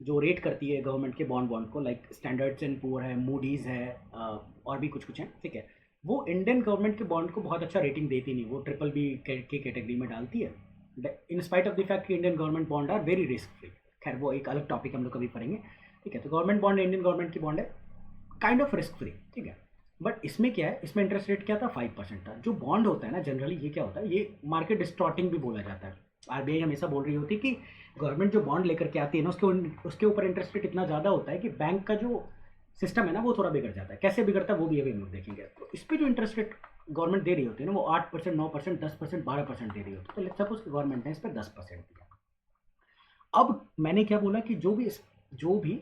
S1: जो रेट करती है गवर्नमेंट के बॉन्ड को, लाइक स्टैंडर्ड्स एंड पुअर है, मूडीज़ है, और भी कुछ है। ठीक है, वो इंडियन गवर्नमेंट के बॉन्ड को बहुत अच्छा रेटिंग देती नहीं, वो BBB के कैटेगरी में डालती है, in spite of the fact कि Indian government bond are very risk free. खैर वो एक अलग टॉपिक हम लोग कभी पढ़ेंगे। ठीक है, तो गवर्नमेंट बॉन्ड, इंडियन गवर्नमेंट की बॉन्ड है, काइंड ऑफ रिस्क फ्री। ठीक है, बट इसमें क्या है, इसमें इंटरेस्ट रेट क्या था? 5% था। जो बॉन्ड होता है ना, जनरली ये क्या होता है, ये मार्केट डिस्टॉर्टिंग भी बोला जाता है। आरबीआई हमेशा बोल रही होती है कि गवर्नमेंट जो बॉन्ड लेकर के आती है ना, उसके ऊपर इंटरेस्ट रेट इतना ज़्यादा होता है कि बैंक का जो सिस्टम है ना वो थोड़ा बिगड़ जाता है। कैसे बिगड़ता है वो भी अभी हम लोग देखेंगे। तो इस पर जो इंटरेस्ट रेट गवर्नमेंट दे रही होती है ना, वो 8%, 9%, 10%, 12% दे रही होती है। तो लेट्स सपोज गवर्नमेंट ने इस पर 10% दिया। अब मैंने क्या बोला कि जो भी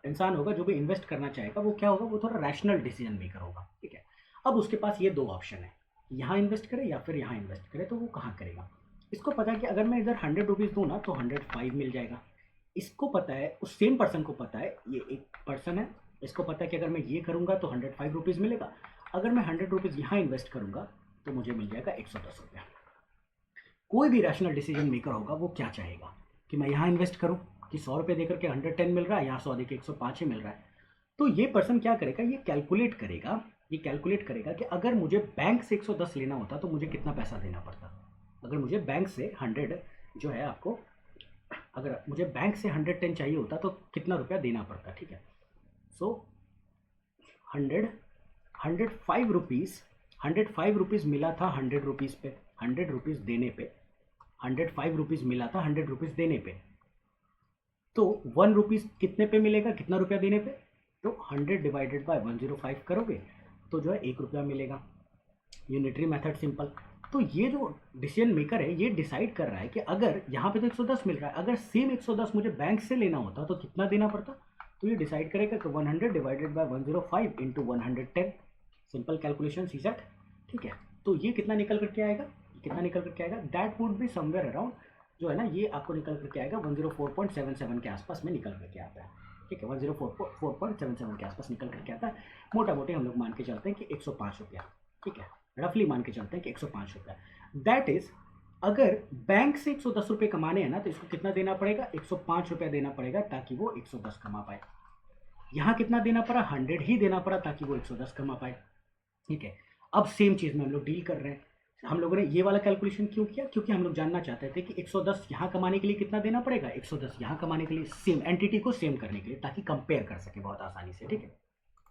S1: इंसान होगा, जो भी इन्वेस्ट करना चाहेगा, वो क्या होगा, वो थोड़ा रैशनल डिसीजन मेकर होगा। ठीक है, अब उसके पास ये 2 ऑप्शन है, यहाँ इन्वेस्ट करे या फिर यहाँ इन्वेस्ट करे, तो वो कहाँ करेगा? इसको पता है कि अगर मैं इधर 100 रुपीज़ दूँ ना तो 105 मिल जाएगा। इसको पता है, उस सेम पर्सन को पता है, ये एक पर्सन है, इसको पता है कि अगर मैं ये करूँगा तो 105 रुपीज़ मिलेगा, अगर मैं 100 रुपीज़ यहाँ इन्वेस्ट करूँगा तो मुझे मिल जाएगा 110 रुपया। कोई भी रैशनल डिसीजन मेकर होगा वो क्या चाहेगा कि मैं यहाँ इन्वेस्ट करूँ कि 100 रुपये देकर के 110 मिल रहा है, यहाँ 100 देकर 105 ही मिल रहा है। तो ये पर्सन क्या करेगा, ये कैलकुलेट करेगा कि अगर मुझे बैंक से 110 लेना होता तो मुझे कितना पैसा देना पड़ता। अगर मुझे बैंक से 100 जो है आपको, अगर मुझे बैंक से 110 चाहिए होता तो कितना रुपया देना पड़ता। ठीक है, सो 105 रुपीज़ मिला था 100 रुपीज़ पे, 100 रुपीज़ देने पे 105 रुपीज़ मिला था 100 रुपीज़ देने पे, तो 1 रुपीज़ कितने पे मिलेगा, कितना रुपया देने पे, तो 100 डिवाइडेड बाय 105 करोगे तो जो है 1 रुपया मिलेगा। Unitary method simple. तो ये जो डिसीजन मेकर है ये डिसाइड कर रहा है कि अगर यहाँ पे तो 110 मिल रहा है, अगर सेम 110 मुझे बैंक से लेना होता तो कितना देना पड़ता, तो ये डिसाइड करेगा कि 100 divided by 105 into 110, simple calculation सी सेट। ठीक है, तो ये कितना निकल करके आएगा, कितना निकल करके आएगा, that would be somewhere around, जो है ना ये आपको निकल करके आएगा 104.77 के आसपास में निकल करके आता है। ठीक है, 104.77 के आसपास निकल करके आता है। मोटा मोटी हम लोग मान के चलते हैं कि 105 रुपया। ठीक है, रफली मान के चलते हैं कि 105 रुपया। दैट इज अगर बैंक से 110 रुपये कमाने हैं ना तो इसको कितना देना पड़ेगा, 105 रुपया देना पड़ेगा ताकि वो 110 कमा पाए। यहाँ कितना देना पड़ा, 100 ही देना पड़ा ताकि वो 110 कमा पाए। ठीक है, अब सेम चीज़ में हम लोग डील कर रहे हैं। हम लोगों ने ये वाला कैलकुलेशन क्यों किया, क्योंकि हम लोग जानना चाहते थे कि 110 यहाँ कमाने के लिए कितना देना पड़ेगा, 110 यहाँ कमाने के लिए, सेम एंटिटी को सेम करने के लिए, ताकि कंपेयर कर सके बहुत आसानी से। ठीक है,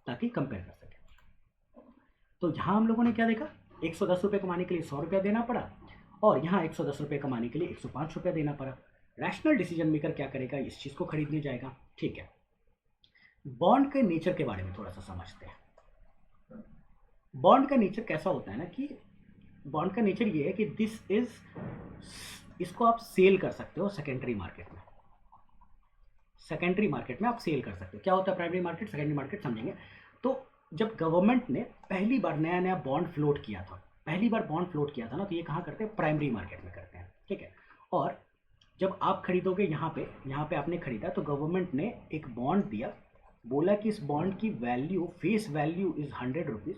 S1: ताकि कंपेयर कर सके। तो यहाँ हम लोगों ने क्या देखा, 110 रुपये कमाने के लिए 100 रुपया देना पड़ा, और यहाँ 110 रुपये कमाने के लिए 105 रुपया देना पड़ा। रैशनल डिसीजन मेकर क्या करेगा, इस चीज़ को खरीदने जाएगा। ठीक है, बॉन्ड के नेचर के बारे में थोड़ा सा समझते हैं। बॉन्ड का नेचर कैसा होता है ना कि बॉन्ड का नेचर ये है कि दिस इज, इसको आप सेल कर सकते हो सेकेंडरी मार्केट में। सेकेंडरी मार्केट में आप सेल कर सकते हो। क्या होता है प्राइमरी मार्केट, सेकेंडरी मार्केट समझेंगे। तो जब गवर्नमेंट ने पहली बार नया नया बॉन्ड फ्लोट किया था, पहली बार बॉन्ड फ्लोट किया था ना, तो ये कहाँ करते हैं, प्राइमरी मार्केट में करते हैं। ठीक है, और जब आप खरीदोगे यहाँ पे आपने खरीदा तो गवर्नमेंट ने एक बॉन्ड दिया, बोला कि इस बॉन्ड की value, face value is 100 rupees,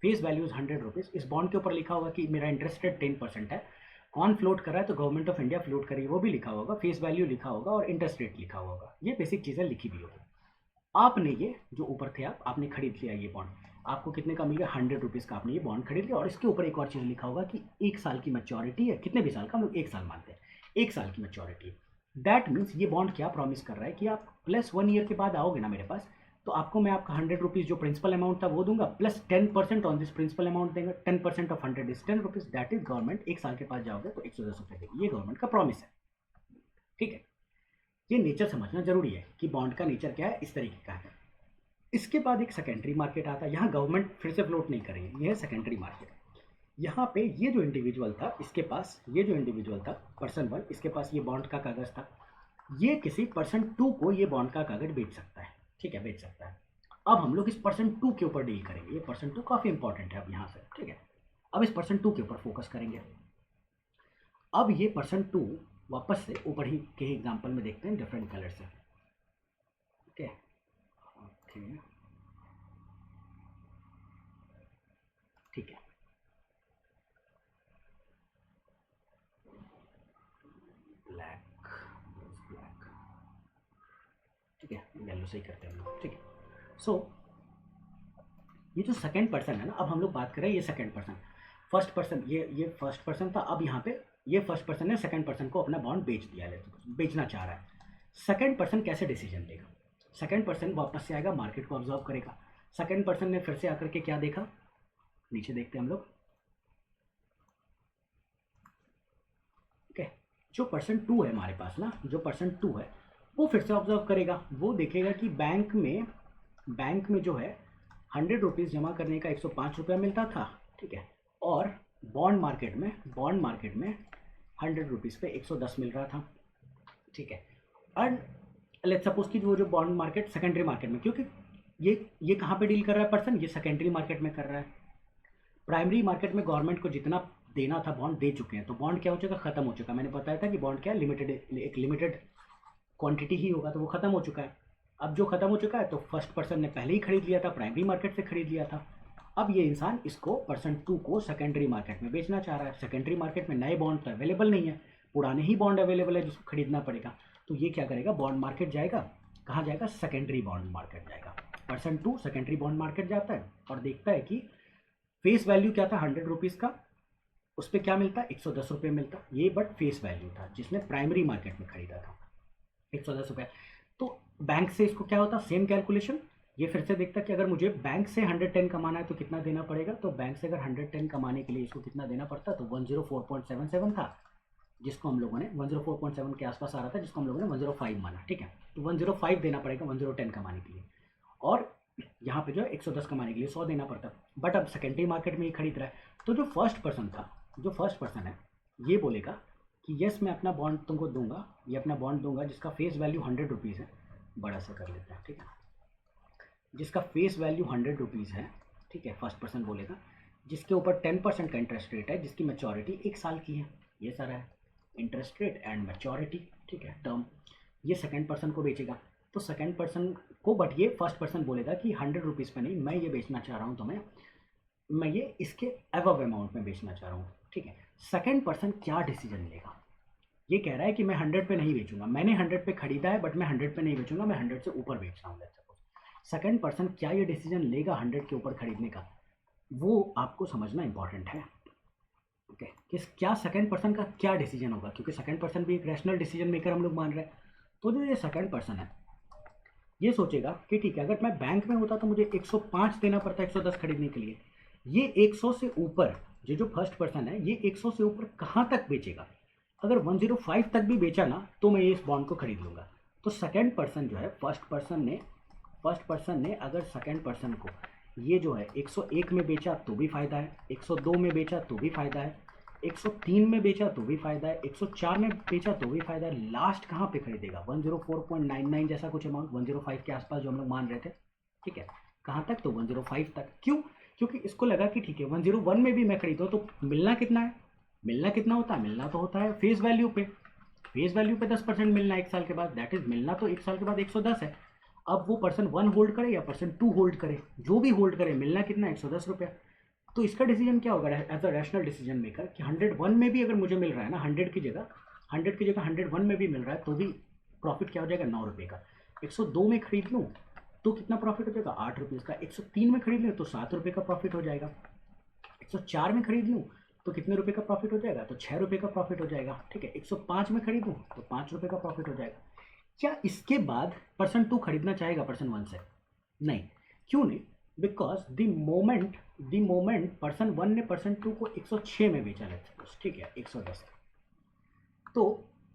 S1: face value is 100 rupees. इस बॉन्ड के ऊपर लिखा होगा कि मेरा इंटरेस्ट रेट 10% है। कौन फ्लोट कर रहा है, तो गवर्नमेंट ऑफ इंडिया फ्लोट करी, वो भी लिखा होगा, फेस वैल्यू लिखा होगा और इंटरेस्ट रेट लिखा होगा। ये बेसिक चीज़ें लिखी भी होगी। आपने ये जो ऊपर थे आपने खरीद लिया ये बॉन्ड, आपको कितने का मिल गया, 100 रुपीज़ का आपने ये बॉन्ड खरीद लिया। और इसके ऊपर एक और चीज़ लिखा होगा कि 1 साल की मैच्योरिटी है, कितने भी साल का, हम लोग 1 साल मानते हैं, 1 साल की मैच्योरिटी। दैट मीन्स ये बॉन्ड क्या प्रॉमिस कर रहा है कि आप प्लस 1 ईयर के बाद आओगे ना मेरे पास, तो आपको मैं आपका 100 रुपीज़ जो प्रिंसिपल अमाउंट था वो दूंगा, plus 10% on this principle amount देंगे। 10% of 100 is 10 rupees. That is government 1 साल के पास जाओगे तो 110 रुपये देगी, ये गवर्नमेंट का प्रॉमिस है। ठीक है, ये नेचर समझना जरूरी है कि बॉन्ड का नेचर क्या है, इस तरीके का है। इसके बाद एक सेकेंडरी मार्केट आता है। यहाँ गवर्नमेंट फिर से फ्लोट नहीं करेगी, ये है सेकेंडरी मार्केट। यहाँ पे ये जो इंडिविजुअल था, इसके पास ये जो इंडिविजुअल था, पर्सन 1, इसके पास ये बॉन्ड का कागज़ था, ये किसी पर्सन 2 को ये बॉन्ड का कागज़ बेच सकता है। ठीक है, बेच सकता है। अब हम लोग इस पर्सन 2 के ऊपर डील करेंगे। ये पर्सन 2 काफ़ी इंपॉर्टेंट है अब यहाँ से। ठीक है, अब इस पर्सन 2 के ऊपर फोकस करेंगे। अब ये पर्सन 2 वापस से ऊपर ही के एग्जाम्पल में देखते हैं डिफरेंट कलर से। ठीक है, ओके, ठीक है, ब्लैक, ब्लैक, ठीक है, येलो से ही करते हैं हम लोग। ठीक है, सो ये जो सेकंड पर्सन है ना, अब हम लोग बात करें ये सेकंड पर्सन, फर्स्ट पर्सन, ये फर्स्ट पर्सन था। अब यहाँ पे ये फर्स्ट पर्सन ने सेकंड पर्सन को अपना बॉन्ड बेच दिया है, बेचना चाह रहा है। सेकंड पर्सन कैसे डिसीजन लेगा, सेकंड पर्सन वापस से आएगा, मार्केट को ऑब्जर्व करेगा। सेकंड पर्सन ने फिर से आकर के क्या देखा, नीचे देखते हैं हम लोग। ठीक है, जो पर्सन 2 है हमारे पास ना, जो पर्सन 2 है वो फिर से ऑब्जर्व करेगा, वो देखेगा कि बैंक में जो है 100 रुपीज़ जमा करने का 105 रुपया मिलता था। ठीक है, और बॉन्ड मार्केट में 100 रुपीज़ पे 110 मिल रहा था। ठीक है, और लेट्स सपोज कि वो जो बॉन्ड मार्केट सेकेंडरी मार्केट में, क्योंकि ये कहाँ पे डील कर रहा है पर्सन, ये सेकेंडरी मार्केट में कर रहा है। प्राइमरी मार्केट में गवर्नमेंट को जितना देना था बॉन्ड दे चुके हैं, तो बॉन्ड क्या हो चुका, खत्म हो चुका। मैंने बताया था कि बॉन्ड क्या लिमिटेड, एक लिमिटेड क्वांटिटी ही होगा, तो वो खत्म हो चुका है। अब जो खत्म हो चुका है तो फर्स्ट पर्सन ने पहले ही खरीद लिया था, प्राइमरी मार्केट से खरीद लिया था। अब ये इंसान इसको पर्सन 2 को सेकेंडरी मार्केट में बेचना चाह रहा है। सेकेंडरी मार्केट में नए बॉन्ड तो अवेलेबल नहीं है, पुराने ही बॉन्ड अवेलेबल है जिसको खरीदना पड़ेगा। तो ये क्या करेगा, बॉन्ड मार्केट जाएगा, कहाँ जाएगा, सेकेंडरी बॉन्ड मार्केट जाएगा। पर्सन 2 सेकेंडरी बॉन्ड मार्केट जाता है और देखता है कि फेस वैल्यू क्या था 100 रुपीज़ का, उस पर क्या मिलता, 110 रुपये मिलता। ये बट फेस वैल्यू था जिसने प्राइमरी मार्केट में खरीदा था, 110 रुपये। तो बैंक से इसको क्या होता, सेम कैलकुलेशन, ये फिर से देखता कि अगर मुझे बैंक से 110 कमाना है तो कितना देना पड़ेगा। तो बैंक से अगर 110 कमाने के लिए इसको कितना देना पड़ता, तो 104.77 था, जिसको हम लोगों ने 104.7 के आसपास आ रहा था, जिसको हम लोगों ने 105 माना, ठीक है। तो 105 देना पड़ेगा 110 कमाने के लिए, और यहाँ पे जो है 110 कमाने के लिए 100 देना पड़ता। बट अब सेकेंडरी मार्केट में ये खरीद रहा है, तो जो फर्स्ट पर्सन था, जो फर्स्ट पर्सन है, ये बोलेगा कि यस मैं अपना बॉन्ड तुमको दूंगा, ये अपना बॉन्ड दूंगा जिसका फेस वैल्यू 100 रुपीज़ है, बड़ा सा कर लेते हैं, ठीक है, जिसका फेस वैल्यू 100 रुपीज़ है, ठीक है, फर्स्ट पर्सन बोलेगा, जिसके ऊपर 10% का इंटरेस्ट रेट है, जिसकी मैच्योरिटी 1 साल की है, ये सारा है इंटरेस्ट रेट एंड मैच्योरिटी, ठीक है, टर्म। ये सेकंड पर्सन को बेचेगा, तो सेकंड पर्सन को, बट ये फर्स्ट पर्सन बोलेगा कि 100 रुपीज़ पे नहीं, मैं ये बेचना चाह रहा हूँ तुम्हें, मैं ये इसके एवव अमाउंट में बेचना चाह रहा हूँ, ठीक है। सेकंड पर्सन क्या डिसीजन लेगा? ये कह रहा है कि मैं 100 पे नहीं बेचूंगा, मैंने 100 पे खरीदा है बट मैं 100 पे नहीं बेचूंगा, मैं 100 से ऊपर बेच रहा हूँ। सेकंड पर्सन क्या ये डिसीजन लेगा 100 के ऊपर खरीदने का, वो आपको समझना इंपॉर्टेंट है, ओके, कि क्या सेकंड पर्सन का क्या डिसीजन होगा, क्योंकि सेकंड पर्सन भी एक रैशनल डिसीजन मेकर हम लोग मान रहे हैं। तो जो ये सेकंड पर्सन है, ये सोचेगा कि ठीक है, अगर मैं बैंक में होता तो मुझे 105 देना पड़ता 110 खरीदने के लिए, ये 100 से ऊपर, ये जो फर्स्ट पर्सन है, ये 100 से ऊपर कहाँ तक बेचेगा? अगर 105 तक भी बेचा ना, तो मैं ये इस बॉन्ड को खरीद लूँगा। तो सेकंड पर्सन जो है, फर्स्ट पर्सन ने अगर सेकंड पर्सन को ये जो है 101 में बेचा तो भी फ़ायदा है, 102 में बेचा तो भी फ़ायदा है, 103 में बेचा तो भी फ़ायदा है, 104 में बेचा तो भी फ़ायदा है, लास्ट कहाँ पे खरीदेगा? 104.99 जैसा कुछ अमाउंट, 105 के आसपास जो हम लोग मान रहे थे, ठीक है, कहाँ तक? तो 105 तक। क्यों? क्योंकि इसको लगा कि ठीक है 101 में भी मैं खरीदूँ तो मिलना कितना है, मिलना कितना होता है, मिलना तो होता है फेस वैल्यू पे, फेस वैल्यू पे 10% मिलना है 1 साल के बाद, दैट इज मिलना तो 1 साल के बाद 110 है। अब वो पर्सन 1 होल्ड करे या पर्सन 2 होल्ड करे, जो भी होल्ड करे, मिलना कितना है? 110 रुपया। तो इसका डिसीजन क्या होगा as a rational decision maker, कि 101 में भी अगर मुझे मिल रहा है ना, 100 की जगह 101 में भी मिल रहा है, तो भी प्रॉफिट क्या हो जाएगा? 9 रुपये का। 102 में खरीद लूँ तो कितना प्रॉफिट हो जाएगा? 8 रुपीज़ का। 103 में खरीद लूँ तो 7 रुपये का प्रॉफिट हो जाएगा। 104 में खरीद लूँ तो कितने रुपए का प्रॉफिट हो जाएगा? तो 6 रुपये का प्रॉफिट हो जाएगा, ठीक है। 105 में खरीदूँ तो 5 रुपये का प्रॉफिट हो जाएगा। क्या इसके बाद पर्सन 2 खरीदना चाहेगा पर्सन 1 से? नहीं। क्यों नहीं? बिकॉज द मोमेंट पर्सन 1 ने पर्सन 2 को 106 में बेचा, लेट्स सपोज, ठीक है, 110, तो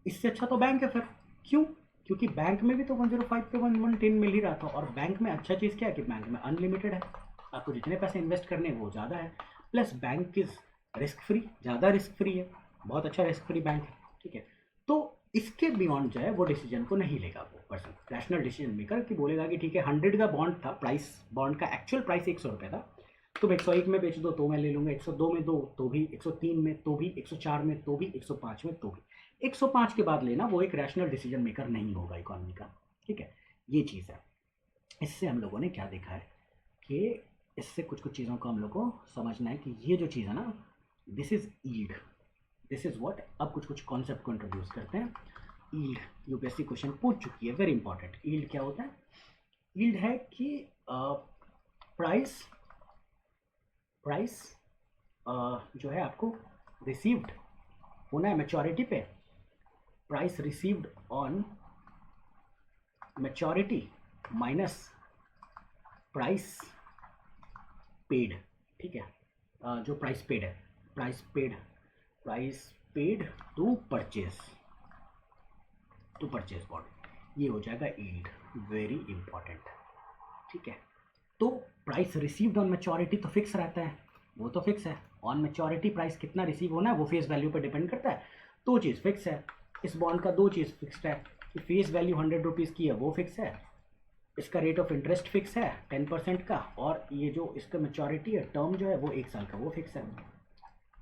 S1: इससे अच्छा तो बैंक है फिर। क्यों? क्योंकि बैंक में भी तो 105 पे 110 मिल ही रहा था, और बैंक में अच्छा चीज़ क्या है कि बैंक में अनलिमिटेड है, आपको जितने पैसे इन्वेस्ट करने हैं वो ज़्यादा है, plus bank is risk free, ज़्यादा रिस्क फ्री है, बहुत अच्छा रिस्क फ्री बैंक है, ठीक है। तो इसके बियॉन्ड जो है वो डिसीजन को नहीं लेगा वो पर्सन, रैशनल डिसीजन मेकर, कि बोलेगा कि ठीक है 100 का बॉन्ड था, प्राइस बॉन्ड का एक्चुअल प्राइस 100 रुपये था, तुम 101 में बेच दो तो मैं ले लूँगा, 102 में दो तो भी, 103 में तो भी, 104 में तो भी, 105 में तो भी। 105 के बाद लेना वो एक रैशनल डिसीजन मेकर नहीं होगा इकोनॉमी का, ठीक है। ये चीज़ है। इससे हम लोगों ने क्या देखा है कि इससे कुछ कुछ चीज़ों को हम लोग को समझना है कि ये जो चीज़ है ना, this is yield, this is what. अब कुछ कुछ कॉन्सेप्ट को इंट्रोड्यूस करते हैं। ईल्ड यूपीएससी क्वेश्चन पूछ चुकी है, वेरी इंपॉर्टेंट। ईल्ड क्या होता है? ईल्ड है कि प्राइस जो है आपको रिसीव्ड होना है मैच्योरिटी पे, price received on maturity minus price paid, ठीक है, जो प्राइस पेड है, price paid to purchase bond, ये हो जाएगा ईल्ड। वेरी इंपॉर्टेंट, ठीक है। तो प्राइस रिसीव्ड ऑन मैच्योरिटी तो फिक्स रहता है, वो तो फिक्स है। ऑन मैच्योरिटी प्राइस कितना रिसीव होना है वो फेस वैल्यू पर डिपेंड करता है, दो चीज़ फिक्स है। इस बॉन्ड का दो चीज़ फिक्स्ड है, कि फेस वैल्यू 100 रुपीज़ की है वो फिक्स है, इसका रेट ऑफ इंटरेस्ट फिक्स है 10% का, और ये जो इसका मैच्योरिटी है, टर्म जो है वो 1 साल का, वो फिक्स है।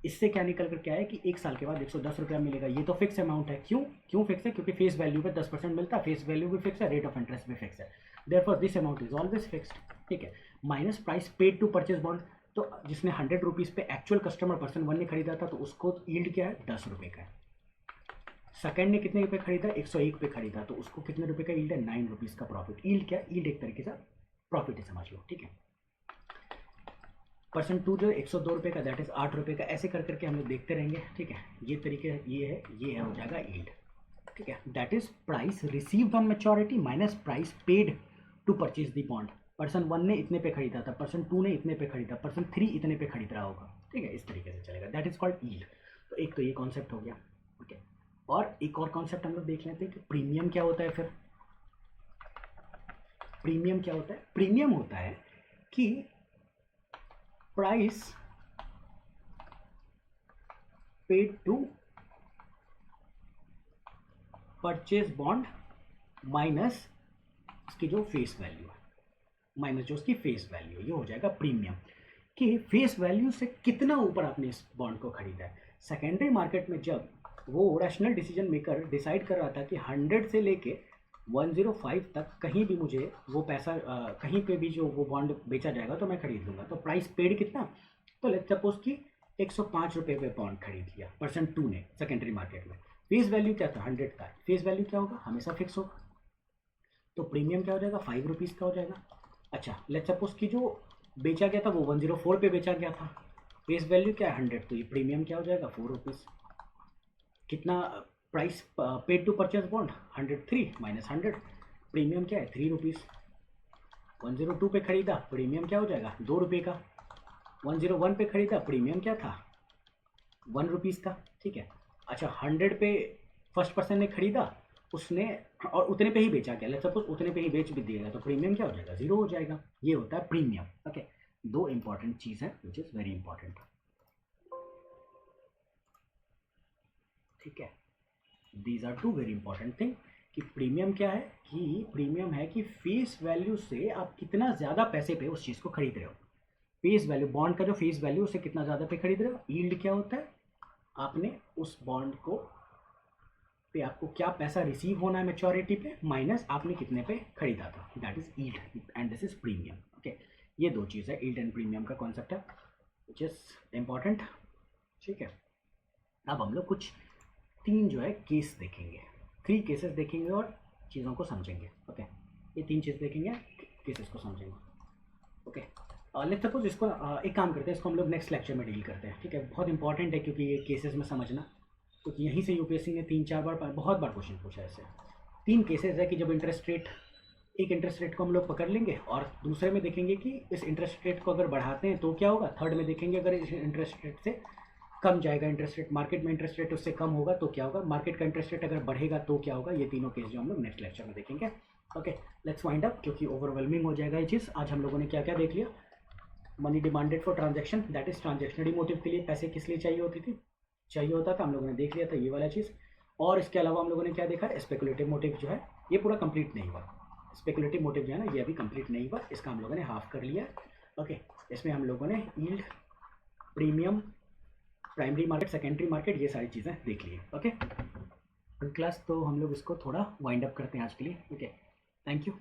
S1: इससे क्या निकल कर क्या है कि 1 साल के बाद 110 रुपया मिलेगा, ये तो फिक्स अमाउंट है। क्यों फिक्स है? क्योंकि फेस वैल्यू पे 10% मिलता है, फेस वैल्यू भी फिक्स है, रेट ऑफ इंटरेस्ट भी फिक्स है, therefore this amount is always fixed, ठीक है। Minus price paid to purchase bond, तो जिसने 100 रुपीज़ पे एक्चुअल कस्टमर पर्सन 1 ने खरीदा था, तो उसको ईल्ड क्या है? 10 रुपये का है। सेकंड ने कितने पे खरीदा? 101 पे खरीदा, तो उसको कितने रुपए का ईल्ड है? 9 रुपीज़ का प्रॉफिट। ईल्ड क्या? ईल्ड एक तरीके से प्रॉफिट है, समझ लो, ठीक है। पर्सन 2 जो 102 रुपये का, दैट इज 8 रुपये का, ऐसे कर करके हम लोग देखते रहेंगे, ठीक है। ये तरीके ये है हो जाएगा ईल्ड, ठीक है। That is price received on maturity minus price paid to purchase the bond. Person 1 ने इतने पे खरीदा था, पर्सन 2 ने इतने पे खरीदा, पर्सन 3 इतने पे खरीद रहा होगा, ठीक है, इस तरीके से चलेगा, दैट इज कॉल्ड ईल्ड। तो एक तो ये कॉन्सेप्ट हो गया, ओके। और एक और कॉन्सेप्ट हम लोग देख लेते हैं कि प्रीमियम क्या होता है। फिर प्रीमियम क्या होता है? प्रीमियम होता है कि price paid to purchase bond minus उसकी जो फेस वैल्यू है, माइनस जो उसकी फेस वैल्यू, ये हो जाएगा प्रीमियम। कि फेस वैल्यू से कितना ऊपर आपने इस बॉन्ड को खरीदा है। सेकेंडरी मार्केट में जब वो रैशनल डिसीजन मेकर डिसाइड कर रहा था कि 100 से लेके 105 तक कहीं भी मुझे वो पैसा कहीं पे भी जो वो बॉन्ड बेचा जाएगा तो मैं खरीद लूँगा। तो प्राइस पेड कितना? तो लेट्स सपोज कि 105 रुपये पे बॉन्ड खरीद लिया पर्सन 2 ने सेकेंडरी मार्केट में। फेस वैल्यू क्या था? 100 का। फेस वैल्यू क्या होगा? हमेशा फिक्स होगा। तो प्रीमियम क्या हो जाएगा? 5 रुपीज़ का हो जाएगा। अच्छा, लेट्स सपोज कि जो बेचा गया था वो 104 पे बेचा गया था, फेस वैल्यू क्या है? 100, तो ये प्रीमियम क्या हो जाएगा? 4 रुपीज़। कितना price paid to purchase bond? 103 minus 100, premium क्या है? 3 रुपीज़। 102 पे खरीदा, प्रीमियम क्या हो जाएगा? 2 रुपये का। 101 पे खरीदा, प्रीमियम क्या था? 1 रुपीज़ था। ठीक है। अच्छा, 100 पे फर्स्ट पर्सन ने खरीदा, उसने और उतने पे ही बेचा गया, लेट्स सपोज उतने पे ही बेच भी दिएगा, तो प्रीमियम क्या हो जाएगा? 0 हो जाएगा। ये होता है प्रीमियम। ओके, दो इंपॉर्टेंट चीज़ है विच इज़ वेरी इंपॉर्टेंट। ठीक है, these are two very important thing. कि प्रीमियम क्या है? कि प्रीमियम है कि फेस वैल्यू से आप कितना ज़्यादा पैसे पे उस चीज़ को खरीद रहे हो। फेस वैल्यू, बॉन्ड का जो फेस वैल्यू उससे कितना ज़्यादा पे खरीद रहे हो। यील्ड क्या होता है? आपने उस बॉन्ड को पे आपको क्या पैसा रिसीव होना है मैच्योरिटी पे, माइनस आपने कितने पे खरीदा था, that is yield and this is premium. Okay, ये दो चीज़ है, यील्ड एंड प्रीमियम का कॉन्सेप्ट है विच इज इम्पॉर्टेंट। ठीक है, अब हम लोग कुछ 3 जो है केस देखेंगे, 3 केसेस देखेंगे और चीज़ों को समझेंगे। ओके, ये 3 चीज़ देखेंगे, केसेस को समझेंगे। ओके, लेट्स सपोज इसको एक काम करते हैं, इसको हम लोग नेक्स्ट लेक्चर में डील करते हैं। ठीक है, बहुत इंपॉर्टेंट है क्योंकि ये केसेस में समझना, क्योंकि यहीं से यूपीएससी ने 3-4 बार बहुत बार क्वेश्चन पूछा है ऐसे। 3 केसेस है कि जब इंटरेस्ट रेट, एक इंटरेस्ट रेट को हम लोग पकड़ लेंगे और दूसरे में देखेंगे कि इस इंटरेस्ट रेट को अगर बढ़ाते हैं तो क्या होगा, थर्ड में देखेंगे अगर इस इंटरेस्ट रेट से कम जाएगा इंटरेस्ट रेट, मार्केट में इंटरेस्ट रेट उससे कम होगा तो क्या होगा, मार्केट का इंटरेस्ट रेट अगर बढ़ेगा तो क्या होगा। ये तीनों केस जो हम लोग नेक्स्ट लेक्चर में देखेंगे। ओके, लेट्स वाइंड अप, क्योंकि ओवरवेलमिंग हो जाएगा ये चीज़। आज हम लोगों ने क्या क्या देख लिया। Money demanded for transaction, that is transactionary motive के लिए पैसे किस लिए चाहिए होती थी, चाहिए होता था, हम लोगों ने देख लिया था ये वाला चीज़। और इसके अलावा हम लोगों ने क्या देखा, स्पेकुलेटिव मोटिव जो है ये पूरा कंप्लीट नहीं हुआ। स्पेकुलेटिव मोटिव जो है ना ये अभी कंप्लीट नहीं हुआ, इसका हम लोगों ने हाफ कर लिया। ओके, इसमें हम लोगों ने yield, premium, primary market, secondary market, ये सारी चीज़ें देख ली। ओके क्लास, तो हम लोग इसको थोड़ा वाइंड अप करते हैं आज के लिए। Okay, thank you.